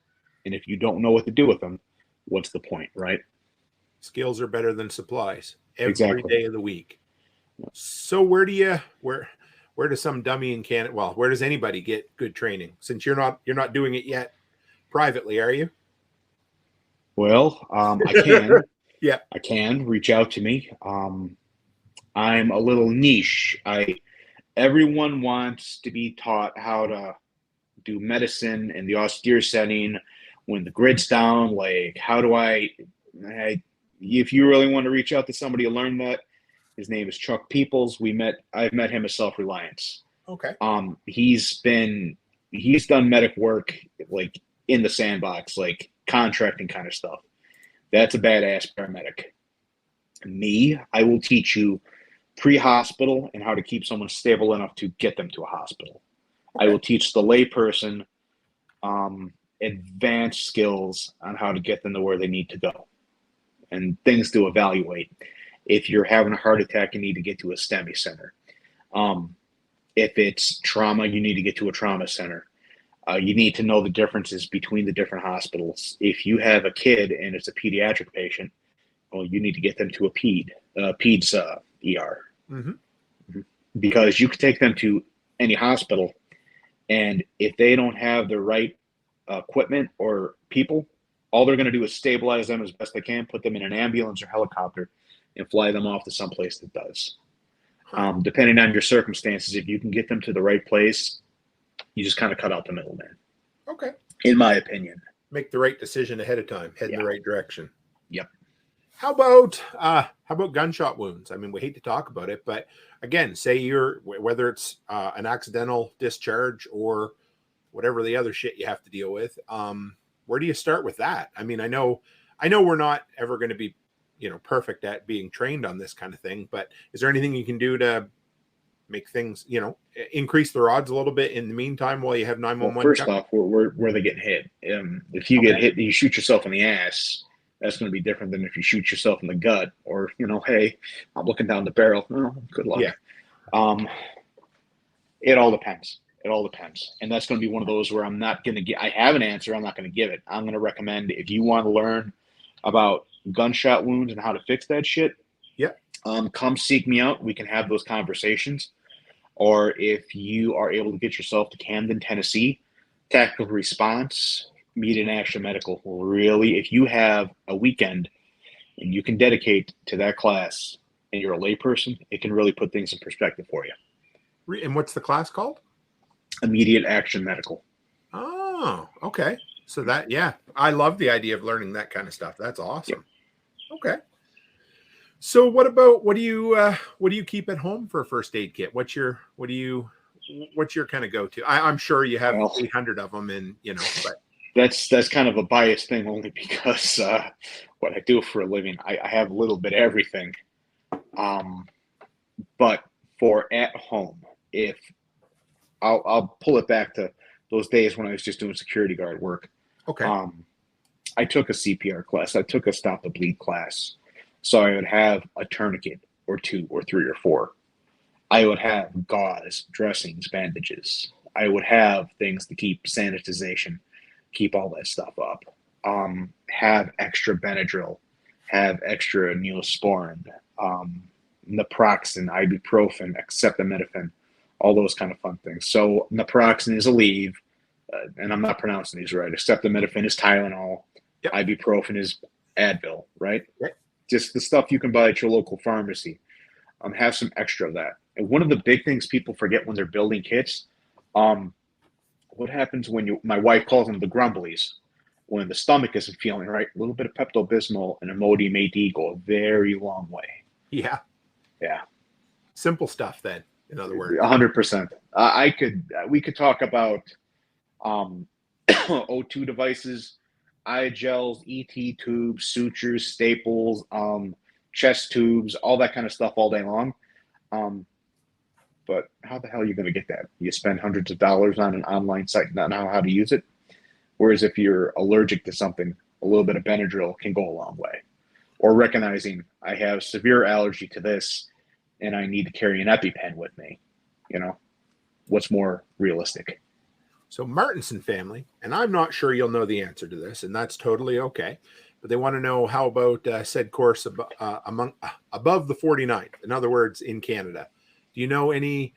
Speaker 2: and if you don't know what to do with them, what's the point, right?
Speaker 1: Skills are better than supplies every
Speaker 2: Exactly.
Speaker 1: day of the week. So where does some dummy in Canada, well, where does anybody get good training? Since you're not doing it yet privately, are you?
Speaker 2: Well, I can.
Speaker 1: Yeah.
Speaker 2: I can reach out to me. I'm a little niche. Everyone wants to be taught how to do medicine in the austere setting when the grid's down. Like, how do if you really want to reach out to somebody to learn that, his name is Chuck Peoples. I've met him as Self-Reliance.
Speaker 1: Okay.
Speaker 2: He's done medic work like in the sandbox, like contracting kind of stuff. That's a badass paramedic. Me, I will teach you pre-hospital and how to keep someone stable enough to get them to a hospital.
Speaker 1: Okay.
Speaker 2: I will teach the layperson advanced skills on how to get them to where they need to go and things to evaluate. If you're having a heart attack, you need to get to a STEMI center. If it's trauma, you need to get to a trauma center. You need to know the differences between the different hospitals. If you have a kid and it's a pediatric patient, well, you need to get them to a peds ER. Because you could take them to any hospital, and if they don't have the right equipment or people, all they're going to do is stabilize them as best they can, put them in an ambulance or helicopter, and fly them off to someplace that does. Depending on your circumstances, if you can get them to the right place, you just kind of cut out the middleman.
Speaker 1: Okay.
Speaker 2: In my opinion.
Speaker 1: Make the right decision ahead of time, head in the right direction.
Speaker 2: Yep.
Speaker 1: How about gunshot wounds? I mean, we hate to talk about it, but again, say whether it's an accidental discharge or whatever the other shit you have to deal with, where do you start with that? I mean, I know we're not ever going to be, perfect at being trained on this kind of thing, but is there anything you can do to make things, increase their odds a little bit in the meantime while you have 911?
Speaker 2: Well, first off, where they get hit. If you get hit, you shoot yourself in the ass. That's going to be different than if you shoot yourself in the gut or, hey, I'm looking down the barrel. Oh, good luck.
Speaker 1: Yeah.
Speaker 2: It all depends. And that's going to be one of those where I'm not going to I have an answer. I'm not going to give it. I'm going to recommend if you want to learn about gunshot wounds and how to fix that shit.
Speaker 1: Yeah.
Speaker 2: Come seek me out. We can have those conversations. Or if you are able to get yourself to Camden, Tennessee, Tactical Response, Immediate Action Medical will really, if you have a weekend and you can dedicate to that class and you're a layperson, it can really put things in perspective for you.
Speaker 1: And what's the class called?
Speaker 2: Immediate Action Medical.
Speaker 1: Oh, okay. So I love the idea of learning that kind of stuff. That's awesome. Yep. Okay. So what do you keep at home for a first aid kit? What's your kind of go-to? I'm sure you have 800 of them, and but
Speaker 2: that's kind of a biased thing only because what I do for a living, I have a little bit of everything. But for at home, if I'll pull it back to those days when I was just doing security guard work.
Speaker 1: Okay.
Speaker 2: I took a CPR class. I took a stop the bleed class. So I would have a tourniquet or 2 or 3 or 4. I would have gauze, dressings, bandages. I would have things to keep sanitization, keep all that stuff up. Have extra Benadryl, have extra Neosporin, naproxen, ibuprofen, acetaminophen, all those kind of fun things. So naproxen is Aleve, and I'm not pronouncing these right. Acetaminophen is Tylenol. Yep. Ibuprofen is Advil, right?
Speaker 1: Yep.
Speaker 2: Just the stuff you can buy at your local pharmacy. Have some extra of that. And one of the big things people forget when they're building kits, what happens when my wife calls them the grumblies, when the stomach isn't feeling right, a little bit of Pepto-Bismol and Imodium AD go a very long way.
Speaker 1: Yeah.
Speaker 2: Yeah.
Speaker 1: Simple stuff then, in other words.
Speaker 2: 100%. We could talk about O2 devices, eye gels, ET tubes, sutures, staples, chest tubes, all that kind of stuff all day long. But how the hell are you going to get that? You spend hundreds of dollars on an online site not know how to use it. Whereas if you're allergic to something, a little bit of Benadryl can go a long way. Or recognizing I have severe allergy to this and I need to carry an EpiPen with me. You know, what's more realistic?
Speaker 1: So Martinson family, and I'm not sure you'll know the answer to this, and that's totally okay. But they want to know, how about said course above the 49th? In other words, in Canada. Do you know any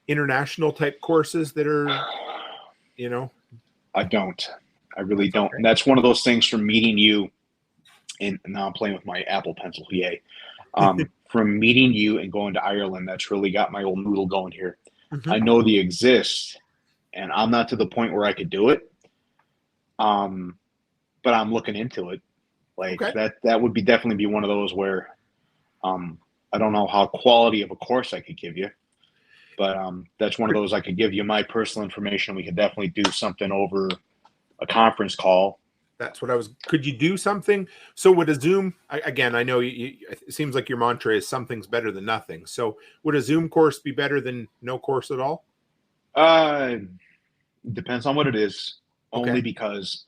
Speaker 1: international type courses that are, you know?
Speaker 2: I don't. I really
Speaker 1: That's
Speaker 2: don't.
Speaker 1: okay.
Speaker 2: And that's one of those things from meeting you, and now I'm playing with my Apple Pencil, yay. From meeting you and going to Ireland, that's really got my old noodle going here.
Speaker 1: Mm-hmm.
Speaker 2: I know they exist, and I'm not to the point where I could do it. But I'm looking into it. Like
Speaker 1: Okay.
Speaker 2: that would be definitely be one of those where I don't know how quality of a course I could give you, but that's one of those I could give you my personal information. We could definitely do something over a conference call.
Speaker 1: That's what I was. Could you do something? So would a Zoom, again, I know it seems like your mantra is something's better than nothing. So would a Zoom course be better than no course at all?
Speaker 2: Depends on what it is,
Speaker 1: Okay.
Speaker 2: only because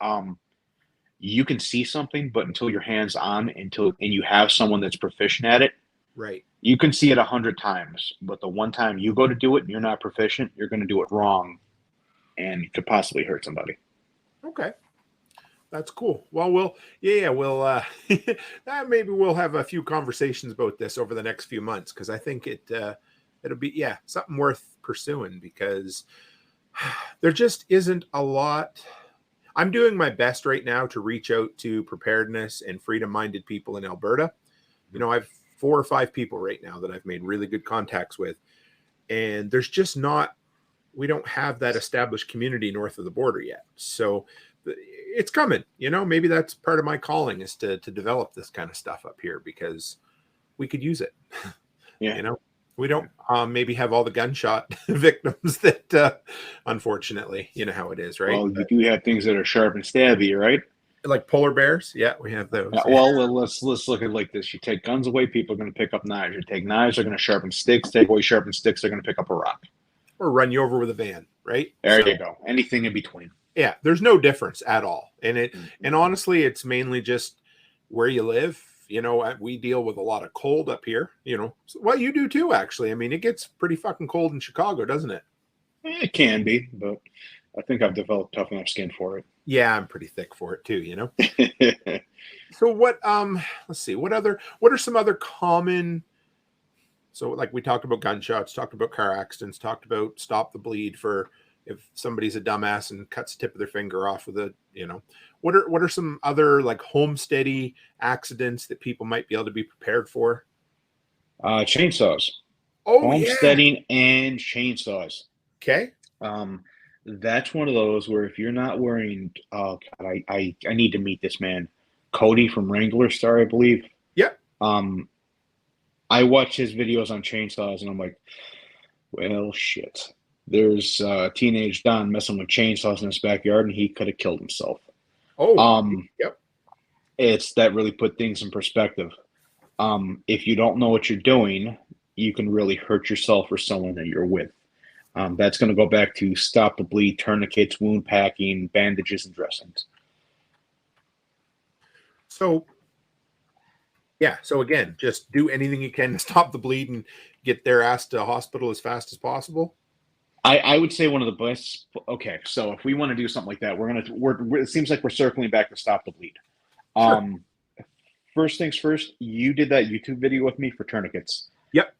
Speaker 2: you can see something, but until you're hands on, and you have someone that's proficient at it,
Speaker 1: Right.
Speaker 2: you can see it 100 times. But the one time you go to do it and you're not proficient, you're going to do it wrong, and could possibly hurt somebody.
Speaker 1: Okay. That's cool. Well, we'll maybe we'll have a few conversations about this over the next few months, because I think it'll be something worth pursuing, because there just isn't a lot. I'm doing my best right now to reach out to preparedness and freedom-minded people in Alberta. You know, I've 4 or 5 people right now that I've made really good contacts with, and there's just not. We don't have that established community north of the border yet. So it's coming, maybe that's part of my calling, is to develop this kind of stuff up here, because we could use it.
Speaker 2: Yeah.
Speaker 1: We don't maybe have all the gunshot victims that unfortunately, you know how it is, right?
Speaker 2: Well, you do have things that are sharp and stabby, right?
Speaker 1: Like polar bears. Yeah, we have those.
Speaker 2: Well, let's look at it like this. You take guns away, people are going to pick up knives. You take knives, they're going to sharpen sticks. Take away sharpened sticks, they're going to pick up a rock.
Speaker 1: Or run you over with a van, right?
Speaker 2: There you go. Anything in between.
Speaker 1: Yeah, there's no difference at all. And honestly, it's mainly just where you live. We deal with a lot of cold up here, Well, you do too, actually. I mean, it gets pretty fucking cold in Chicago, doesn't it?
Speaker 2: It can be, but I think I've developed tough enough skin for it.
Speaker 1: Yeah, I'm pretty thick for it too, So what, let's see, what are some other common, so like we talked about gunshots, talked about car accidents, talked about stop the bleed for if somebody's a dumbass and cuts the tip of their finger off with what are some other like homesteady accidents that people might be able to be prepared for?
Speaker 2: Chainsaws.
Speaker 1: Oh,
Speaker 2: homesteading and chainsaws.
Speaker 1: Okay.
Speaker 2: That's one of those where if you're not wearing, oh God, I need to meet this man, Cody from Wrangler Star, I believe.
Speaker 1: Yep.
Speaker 2: I watch his videos on chainsaws and I'm like, well, shit. There's teenage Don messing with chainsaws in his backyard and he could have killed himself.
Speaker 1: Oh, yep.
Speaker 2: It's that really put things in perspective. If you don't know what you're doing, you can really hurt yourself or someone that you're with. That's going to go back to stop the bleed, tourniquets, wound packing, bandages, and dressings.
Speaker 1: So again, just do anything you can to stop the bleed and get their ass to hospital as fast as possible.
Speaker 2: I would say one of the best. Okay, so if we want to do something like that, it seems like we're circling back to stop the bleed.
Speaker 1: Sure.
Speaker 2: First things first, you did that YouTube video with me for tourniquets.
Speaker 1: Yep.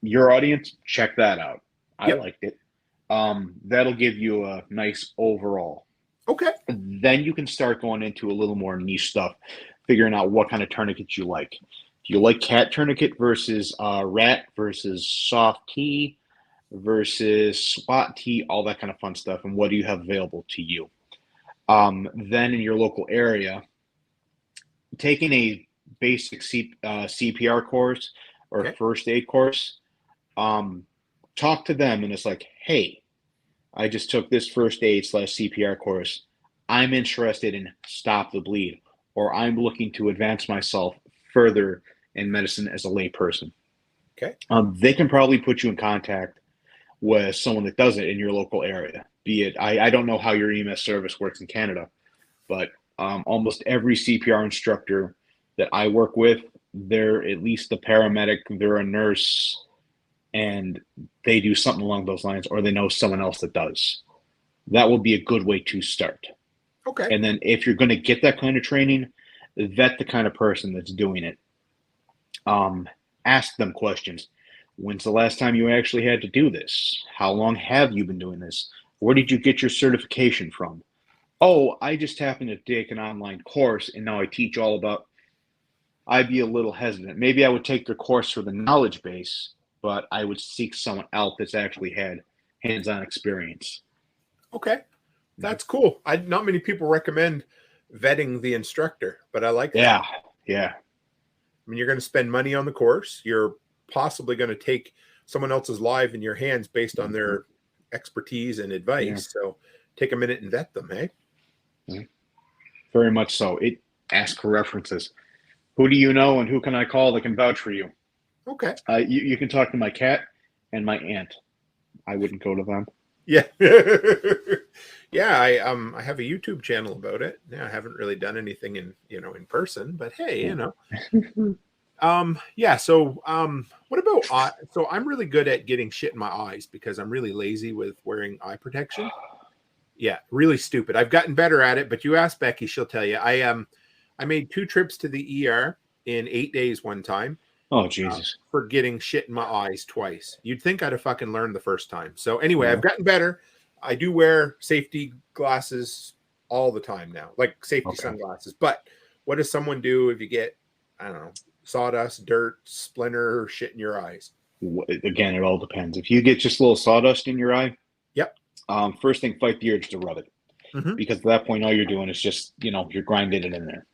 Speaker 2: Your audience, check that out. I
Speaker 1: Yep.
Speaker 2: liked it. That'll give you a nice overall.
Speaker 1: Okay.
Speaker 2: Then you can start going into a little more niche stuff, figuring out what kind of tourniquets you like. Do you like cat tourniquet versus rat versus soft T versus SWAT T, all that kind of fun stuff, and what do you have available to you? Then in your local area, taking a basic CPR course or
Speaker 1: Okay.
Speaker 2: first aid course, talk to them and it's like, hey, I just took this first aid / CPR course. I'm interested in stop the bleed, or I'm looking to advance myself further in medicine as a layperson.
Speaker 1: Okay.
Speaker 2: They can probably put you in contact with someone that does it in your local area. Be it, I don't know how your EMS service works in Canada, but almost every CPR instructor that I work with, they're at least a paramedic, they're a nurse, and they do something along those lines, or they know someone else that does. That will be a good way to start.
Speaker 1: Okay.
Speaker 2: And then if you're going to get that kind of training, vet the kind of person that's doing it. Ask them questions. When's the last time you actually had to do this? How long have you been doing this? Where did you get your certification from? Oh, I just happened to take an online course and now I teach all about. I'd be a little hesitant. Maybe I would take the course for the knowledge base, but I would seek someone out that's actually had hands-on experience.
Speaker 1: Okay. That's cool. Not many people recommend vetting the instructor, but I like that.
Speaker 2: Yeah, yeah.
Speaker 1: I mean, you're going to spend money on the course. You're possibly going to take someone else's life in your hands based on their expertise and advice.
Speaker 2: Yeah.
Speaker 1: So take a minute and vet them, hey?
Speaker 2: Very much so. Ask for references. Who do you know and who can I call that can vouch for you?
Speaker 1: Okay.
Speaker 2: You can talk to my cat and my aunt. I wouldn't go to them.
Speaker 1: Yeah. Yeah, I have a YouTube channel about it. Yeah, I haven't really done anything in person, but hey, yeah, so what about so I'm really good at getting shit in my eyes because I'm really lazy with wearing eye protection. Yeah, really stupid. I've gotten better at it, but you ask Becky, she'll tell you. I made 2 trips to the ER in 8 days one time.
Speaker 2: Oh, Jesus.
Speaker 1: For getting shit in my eyes twice. You'd think I'd have fucking learned the first time. So anyway, I've gotten better. I do wear safety glasses all the time now, like safety sunglasses. But what does someone do if you get, I don't know, sawdust, dirt, splinter, shit in your eyes?
Speaker 2: Again, it all depends. If you get just a little sawdust in your eye,
Speaker 1: yep.
Speaker 2: First thing, fight the urge to rub it. Mm-hmm. Because at that point, all you're doing is just, you're grinding it in there.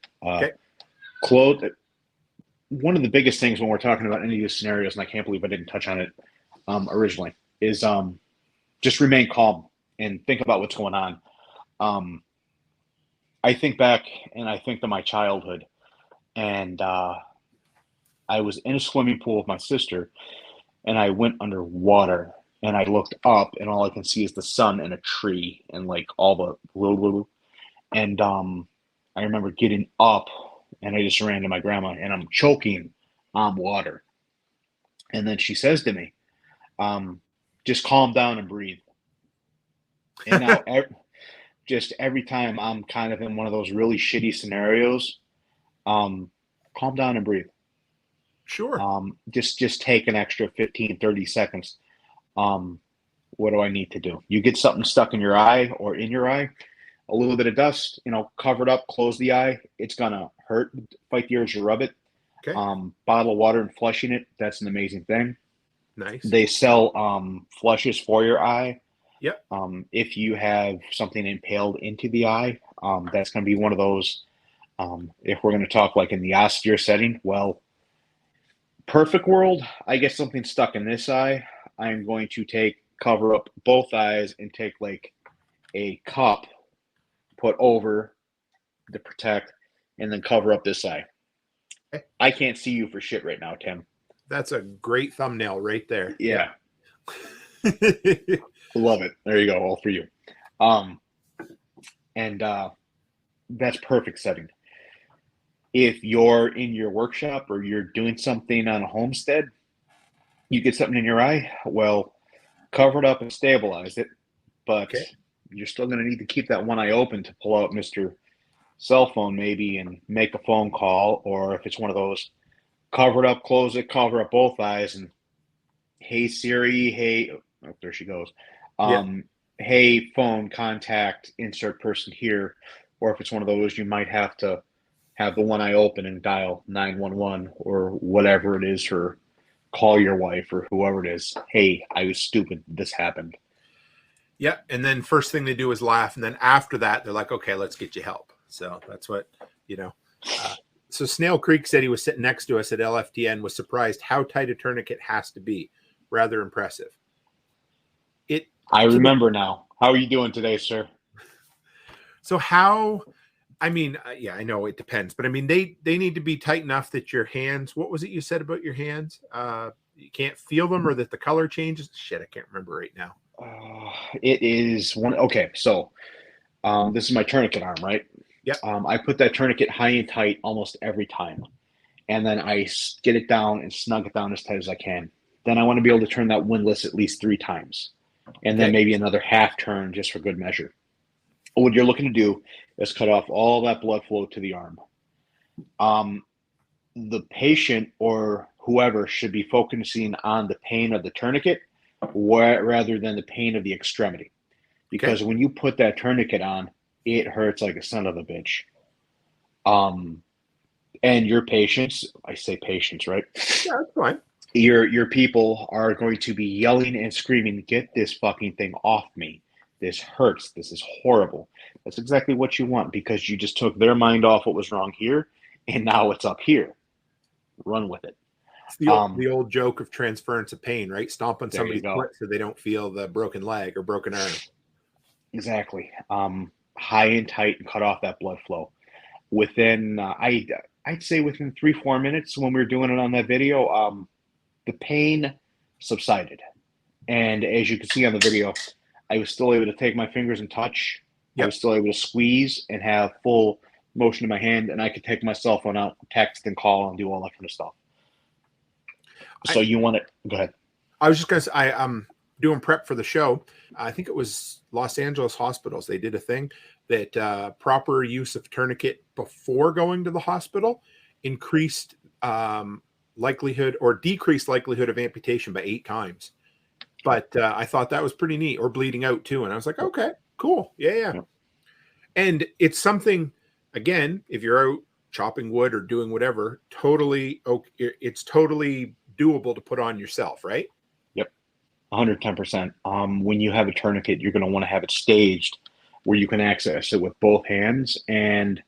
Speaker 2: Clothes. One of the biggest things when we're talking about any of these scenarios, and I can't believe I didn't touch on it originally, is just remain calm and think about what's going on. I think back and I think to my childhood, and I was in a swimming pool with my sister, and I went underwater, and I looked up, and all I can see is the sun and a tree, and like all the little, and I remember getting up. And I just ran to my grandma, and I'm choking on water. And then she says to me, just calm down and breathe. And now just every time I'm kind of in one of those really shitty scenarios, calm down and breathe.
Speaker 1: Sure.
Speaker 2: Just take an extra 15, 30 seconds. What do I need to do? You get something stuck in your eye or in your eye, a little bit of dust, cover it up, close the eye. It's going to hurt. Fight the urge to rub it.
Speaker 1: Okay.
Speaker 2: Bottle of water and flushing it. That's an amazing thing.
Speaker 1: Nice.
Speaker 2: They sell flushes for your eye.
Speaker 1: Yep.
Speaker 2: If you have something impaled into the eye, that's going to be one of those. If we're going to talk like in the austere setting, well, perfect world, I get something stuck in this eye. I'm going to cover up both eyes and take like a cup, put over to protect, and then cover up this eye. I can't see you for shit right now, Tim.
Speaker 1: That's a great thumbnail right there.
Speaker 2: Yeah. Love it. There you go. All for you. And that's perfect setting. If you're in your workshop or you're doing something on a homestead, you get something in your eye, well, cover it up and stabilize it. But you're still going to need to keep that one eye open to pull out Mr. Cell phone maybe and make a phone call, or if it's one of those, cover it up, close it, cover up both eyes, and hey Siri, hey, oh, there she goes. Hey phone, contact, insert person here. Or if it's one of those, you might have to have the one eye open and dial 911 or whatever it is, or call your wife or whoever it is. Hey, I was stupid. This happened.
Speaker 1: Yeah. And then first thing they do is laugh. And then after that, they're like, okay, let's get you help. So that's what, you know. So Snail Creek said he was sitting next to us at LFTN, was surprised how tight a tourniquet has to be. Rather impressive.
Speaker 2: I remember now. How are you doing today, sir?
Speaker 1: So how, I mean, yeah, I know it depends, but I mean, they need to be tight enough that your hands, what was it you said about your hands? You can't feel them, or that the color changes. Shit, I can't remember right now.
Speaker 2: It is one. Okay, so this is my tourniquet arm, right?
Speaker 1: Yep.
Speaker 2: I put that tourniquet high and tight almost every time, and then I get it down and snug it down as tight as I can. Then I want to be able to turn that windlass at least 3 times, and then
Speaker 1: Okay.
Speaker 2: maybe another half turn just for good measure. What you're looking to do is cut off all that blood flow to the arm. The patient or whoever should be focusing on the pain of the tourniquet rather than the pain of the extremity. Because when you put that tourniquet on, it hurts like a son of a bitch. And your patients, I say patients, right?
Speaker 1: Yeah, that's fine.
Speaker 2: Your people are going to be yelling and screaming, "Get this fucking thing off me. This hurts. This is horrible." That's exactly what you want, because you just took their mind off what was wrong here, and now it's up here. Run with it.
Speaker 1: It's the old joke of transference of pain, right? Stomp on somebody's foot so they don't feel the broken leg or broken arm.
Speaker 2: Exactly. High and tight and cut off that blood flow. Within, I'd say within 3-4 minutes when we were doing it on that video, the pain subsided. And as you can see on the video, I was still able to take my fingers and touch. Yep. I was still able to squeeze and have full motion in my hand, and I could take my cell phone out, text and call and do all that kind of stuff. So you want it? Go ahead.
Speaker 1: I was just going to say, I'm doing prep for the show. I think it was Los Angeles hospitals. They did a thing that proper use of tourniquet before going to the hospital increased likelihood or decreased likelihood of amputation by 8 times. But I thought that was pretty neat, or bleeding out too. And I was like, okay, cool. Yeah. And it's something, again, if you're out chopping wood or doing whatever, it's totally doable to put on yourself, right?
Speaker 2: Yep. 110%. When you have a tourniquet, you're going to want to have it staged where you can access it with both hands. And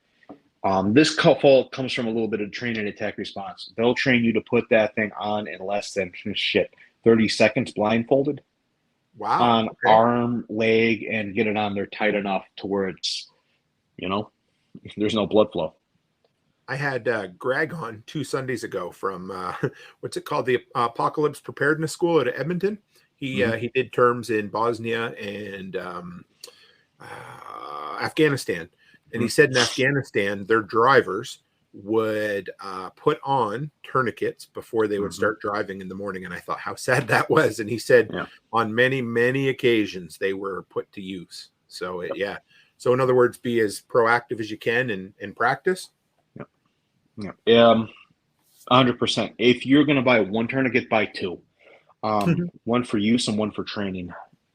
Speaker 2: this comes from a little bit of training attack response. They'll train you to put that thing on in less than 30 seconds blindfolded.
Speaker 1: Wow.
Speaker 2: On arm, leg, and get it on there tight enough to where it's, there's no blood flow.
Speaker 1: I had Greg on 2 Sundays ago from what's it called, the Apocalypse Preparedness School at Edmonton. He did terms in Bosnia and Afghanistan, and he said in Afghanistan their drivers would put on tourniquets before they would start driving in the morning. And I thought how sad that was. And he said on many occasions they were put to use. So so in other words, be as proactive as you can in practice.
Speaker 2: 100%. If you're going to buy one tourniquet, buy 2. One for use and one for training.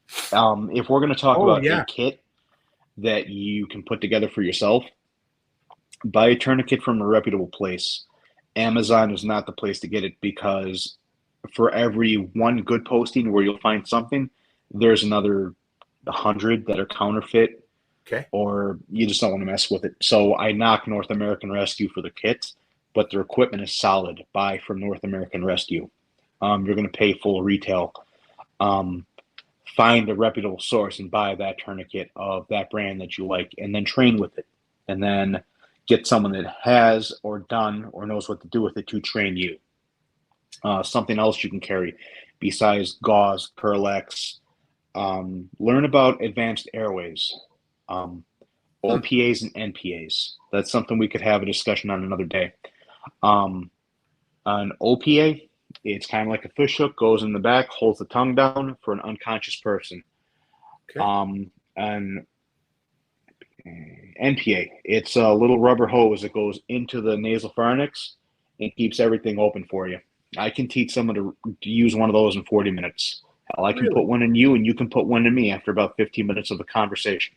Speaker 2: If we're going to talk about a kit that you can put together for yourself, buy a tourniquet from a reputable place. Amazon is not the place to get it, because for every one good posting where you'll find something, there's another 100 that are counterfeit.
Speaker 1: Okay.
Speaker 2: Or you just don't want to mess with it. So I knock North American Rescue for the kits, but their equipment is solid. Buy from North American Rescue. You're going to pay full retail. Find a reputable source and buy that tourniquet of that brand that you like, and then train with it. And then get someone that has or done or knows what to do with it to train you. Something else you can carry besides gauze, Curlex. Learn about advanced airways. OPAs and NPAs. That's something we could have a discussion on another day. An OPA, it's kind of like a fish hook, goes in the back, holds the tongue down for an unconscious person. Okay. An NPA, it's a little rubber hose that goes into the nasal pharynx and keeps everything open for you. I can teach someone to use one of those in 40 minutes. Hell, I can put one in you, and you can put one in me after about 15 minutes of a conversation.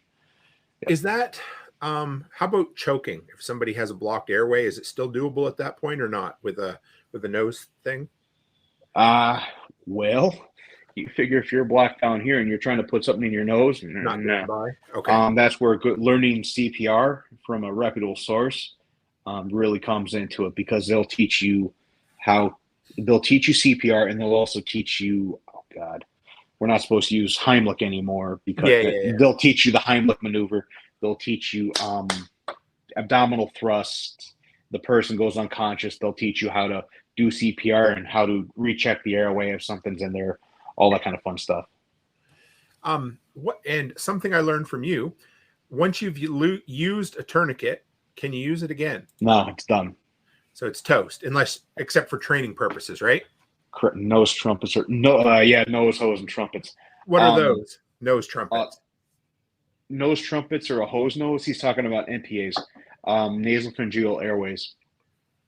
Speaker 1: Is that, how about choking? If somebody has a blocked airway, is it still doable at that point or not with a nose thing?
Speaker 2: Well, You figure if you're black down here and you're trying to put something in your nose,
Speaker 1: Not
Speaker 2: no.
Speaker 1: getting by. Okay.
Speaker 2: That's where learning CPR from a reputable source really comes into it, because they'll teach you CPR, and they'll also teach you, oh God, we're not supposed to use Heimlich anymore, because
Speaker 1: Yeah.
Speaker 2: they'll teach you the Heimlich maneuver. They'll teach you abdominal thrust. The person goes unconscious. They'll teach you how to do CPR and how to recheck the airway if something's in there, all that kind of fun stuff.
Speaker 1: And something I learned from you, once you've used a tourniquet, can you use it again?
Speaker 2: No, it's done.
Speaker 1: So it's toast, except for training purposes, right?
Speaker 2: Nose trumpets nose hose and trumpets.
Speaker 1: What are those? Nose trumpets.
Speaker 2: Nose trumpets or a hose nose. He's talking about NPAs, nasopharyngeal airways.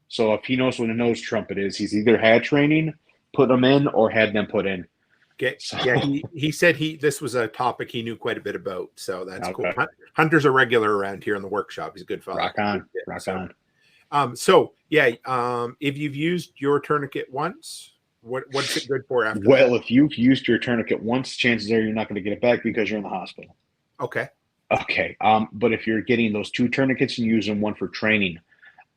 Speaker 2: So if he knows what a nose trumpet is, he's either had training, put them in, or had them put in.
Speaker 1: Okay. So. Yeah, he said this was a topic he knew quite a bit about, so that's cool. Hunter's a regular around here in the workshop. He's a good fellow.
Speaker 2: Rock on.
Speaker 1: If you've used your tourniquet once, what's it good for after?
Speaker 2: Well,
Speaker 1: that?
Speaker 2: If you've used your tourniquet once, chances are you're not going to get it back because you're in the hospital.
Speaker 1: Okay.
Speaker 2: But if you're getting those 2 tourniquets and using one for training,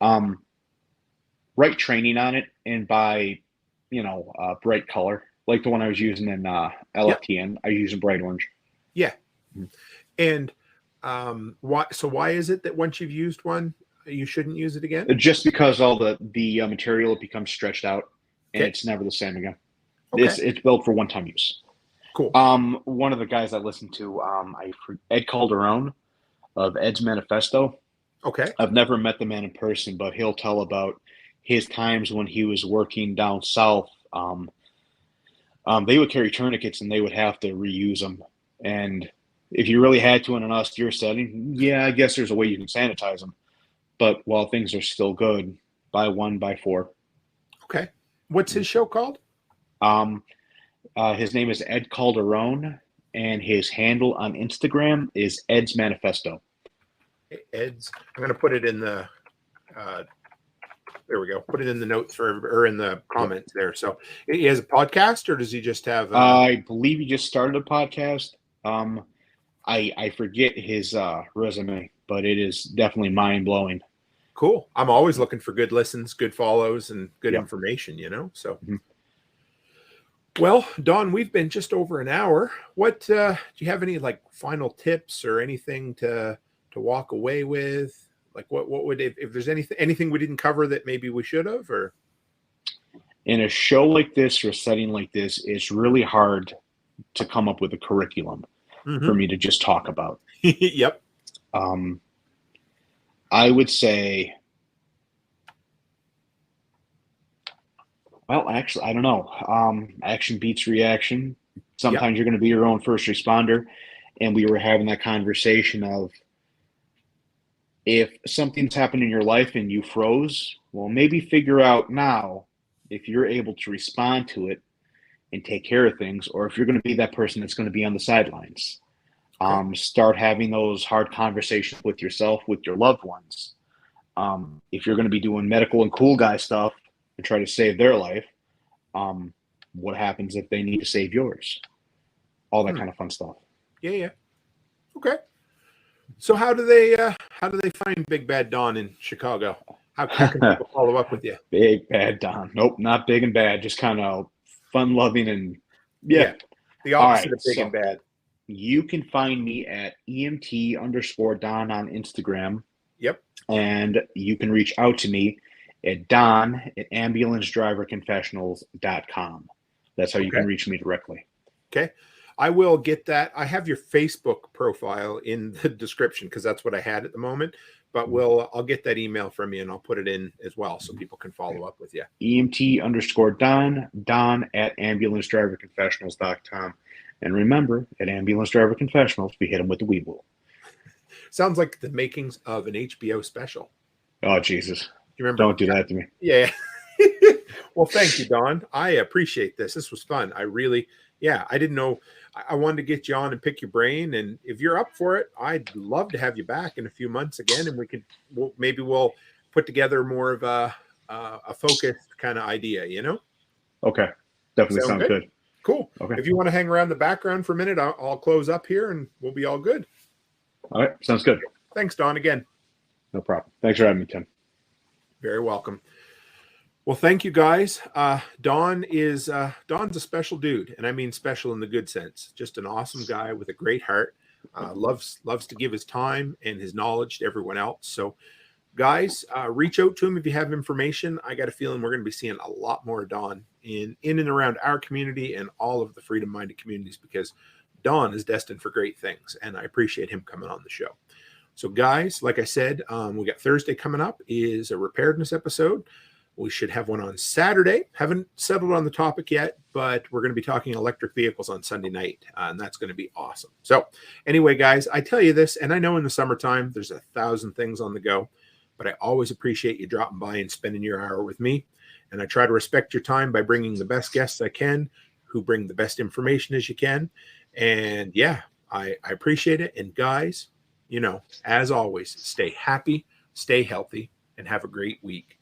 Speaker 2: write training on it and buy, bright color, like the one I was using in LFTN. Yep. I use a bright orange.
Speaker 1: Yeah. And why is it that once you've used one, you shouldn't use it again?
Speaker 2: Just because all the material becomes stretched out, and it's never the same again. Okay. It's built for one-time use.
Speaker 1: Cool.
Speaker 2: One of the guys I listened to, Ed Calderon of Ed's Manifesto.
Speaker 1: Okay.
Speaker 2: I've never met the man in person, but he'll tell about his times when he was working down south. They would carry tourniquets and they would have to reuse them. And if you really had to in an austere setting, yeah, I guess there's a way you can sanitize them. But while things are still good, buy 1, buy 4.
Speaker 1: Okay. What's his show called?
Speaker 2: His name is Ed Calderon, and his handle on Instagram is Ed's Manifesto.
Speaker 1: I'm going to put it in the there we go. Put it in the notes or in the comments there. So he has a podcast, or does he just have?
Speaker 2: I believe he just started a podcast. I forget his resume, but it is definitely mind blowing.
Speaker 1: Cool. I'm always looking for good listens, good follows, and good information. So. Mm-hmm. Well, Don, we've been just over an hour. What do you have any final tips or anything to walk away with? What would if there's anything we didn't cover that maybe we should have? Or
Speaker 2: in a show like this or a setting like this, it's really hard to come up with a curriculum for me to just talk about.
Speaker 1: Yep.
Speaker 2: I would say, well, actually, I don't know. Action beats reaction. Sometimes you're going to be your own first responder. And we were having that conversation of, if something's happened in your life and you froze, well, maybe figure out now if you're able to respond to it and take care of things, or if you're going to be that person that's going to be on the sidelines. Start having those hard conversations with yourself, with your loved ones. If you're going to be doing medical and cool guy stuff and try to save their life, what happens if they need to save yours? All that kind of fun stuff.
Speaker 1: Yeah. Okay. So how do they find Big Bad Don in Chicago? How can people follow up with you?
Speaker 2: Big Bad Don. Nope, not big and bad. Just kind of fun-loving and
Speaker 1: the opposite of big and bad.
Speaker 2: You can find me at EMT_Don on Instagram.
Speaker 1: Yep.
Speaker 2: And you can reach out to me at don@ambulancedriverconfessionals.com. That's how you can reach me directly.
Speaker 1: Okay. I will get that. I have your Facebook profile in the description because that's what I had at the moment. But I'll get that email from you and I'll put it in as well so people can follow up with you.
Speaker 2: EMT_Don, don@ambulancedriverconfessionals.com. And remember, at Ambulance Driver Confessionals, we hit them with the weed wheel.
Speaker 1: Sounds like the makings of an HBO special.
Speaker 2: Oh, Jesus.
Speaker 1: You remember?
Speaker 2: Don't do that to me.
Speaker 1: Yeah. Well, thank you, Don. I appreciate this. This was fun. I didn't know. I wanted to get you on and pick your brain. And if you're up for it, I'd love to have you back in a few months again. And we'll put together more of a focused kind of idea,
Speaker 2: Okay. Definitely sounds good.
Speaker 1: Cool.
Speaker 2: Okay.
Speaker 1: If you want to hang around the background for a minute, I'll close up here and we'll be all good.
Speaker 2: All right. Sounds good.
Speaker 1: Thanks, Don, again.
Speaker 2: No problem. Thanks for having me, Tim.
Speaker 1: Very welcome. Well, thank you, guys. Don's a special dude, and I mean special in the good sense. Just an awesome guy with a great heart. Loves to give his time and his knowledge to everyone else. So, guys, reach out to him if you have information. I got a feeling we're going to be seeing a lot more of Don in and around our community and all of the freedom-minded communities, because Don is destined for great things, and I appreciate him coming on the show. So, guys, like I said, we got Thursday coming up is a preparedness episode. We should have one on Saturday. Haven't settled on the topic yet, but we're going to be talking electric vehicles on Sunday night, and that's going to be awesome. So anyway, guys, I tell you this, and I know in the summertime there's 1,000 things on the go, but I always appreciate you dropping by and spending your hour with me. And I try to respect your time by bringing the best guests I can, who bring the best information as you can. And yeah, I appreciate it. And guys, as always, stay happy, stay healthy, and have a great week.